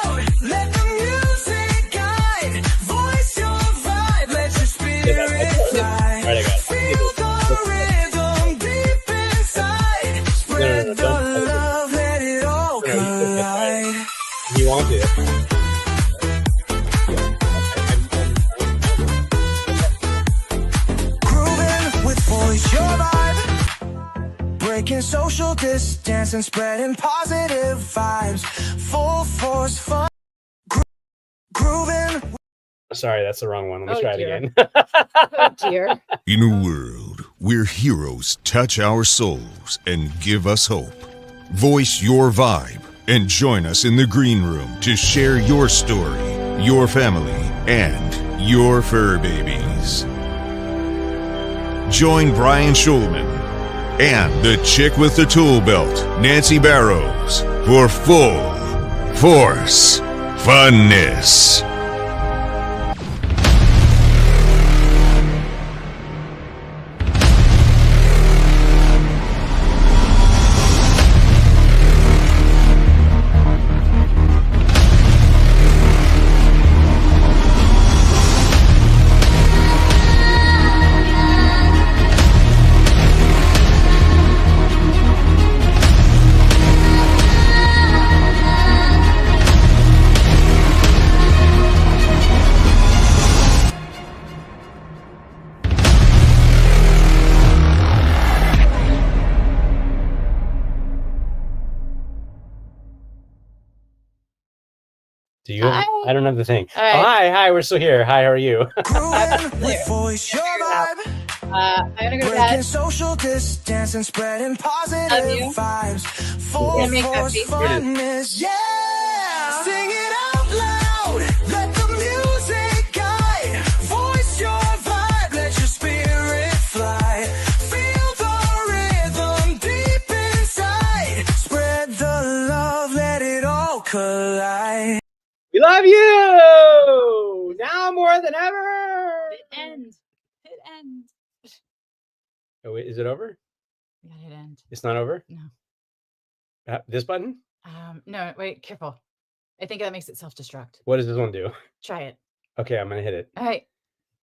know where it is. Let the music guide. Voice your vibe. Let your spirit fly. All right, I got it. Feel the rhythm deep inside. Spread the love. Let it all collide. You won't do it. Grooving with Voice Your Vibe. Breaking social distance and spreading positive vibes. Full force fun. Grooving. Sorry, that's the wrong one. Let me try it again. Oh, dear. In a world where heroes touch our souls and give us hope, voice your vibe and join us in the green room to share your story, your family, and your fur babies. Join Brian Schulman and the chick with the tool belt, Nancy Barrows, for Full Force Funness. Do you? I don't have the thing. All right. Oh, hi, we're still here. Hi, how are you? With voice, your vibe. I'm gonna go to Breaking bed. social distance and spreading positive vibes. Full Gonna make force coffee. funness, yeah. Sing it out loud. Let the music guide. Voice your vibe. Let your spirit fly. Feel the rhythm deep inside. Spread the love. Let it all collide. We love you now more than ever. Hit end. Hit end. Oh, wait, is it over? You gotta hit end. It's not over? No. This button? No, wait, careful. I think that makes it self-destruct. What does this one do? Try it. Okay, I'm gonna hit it. All right.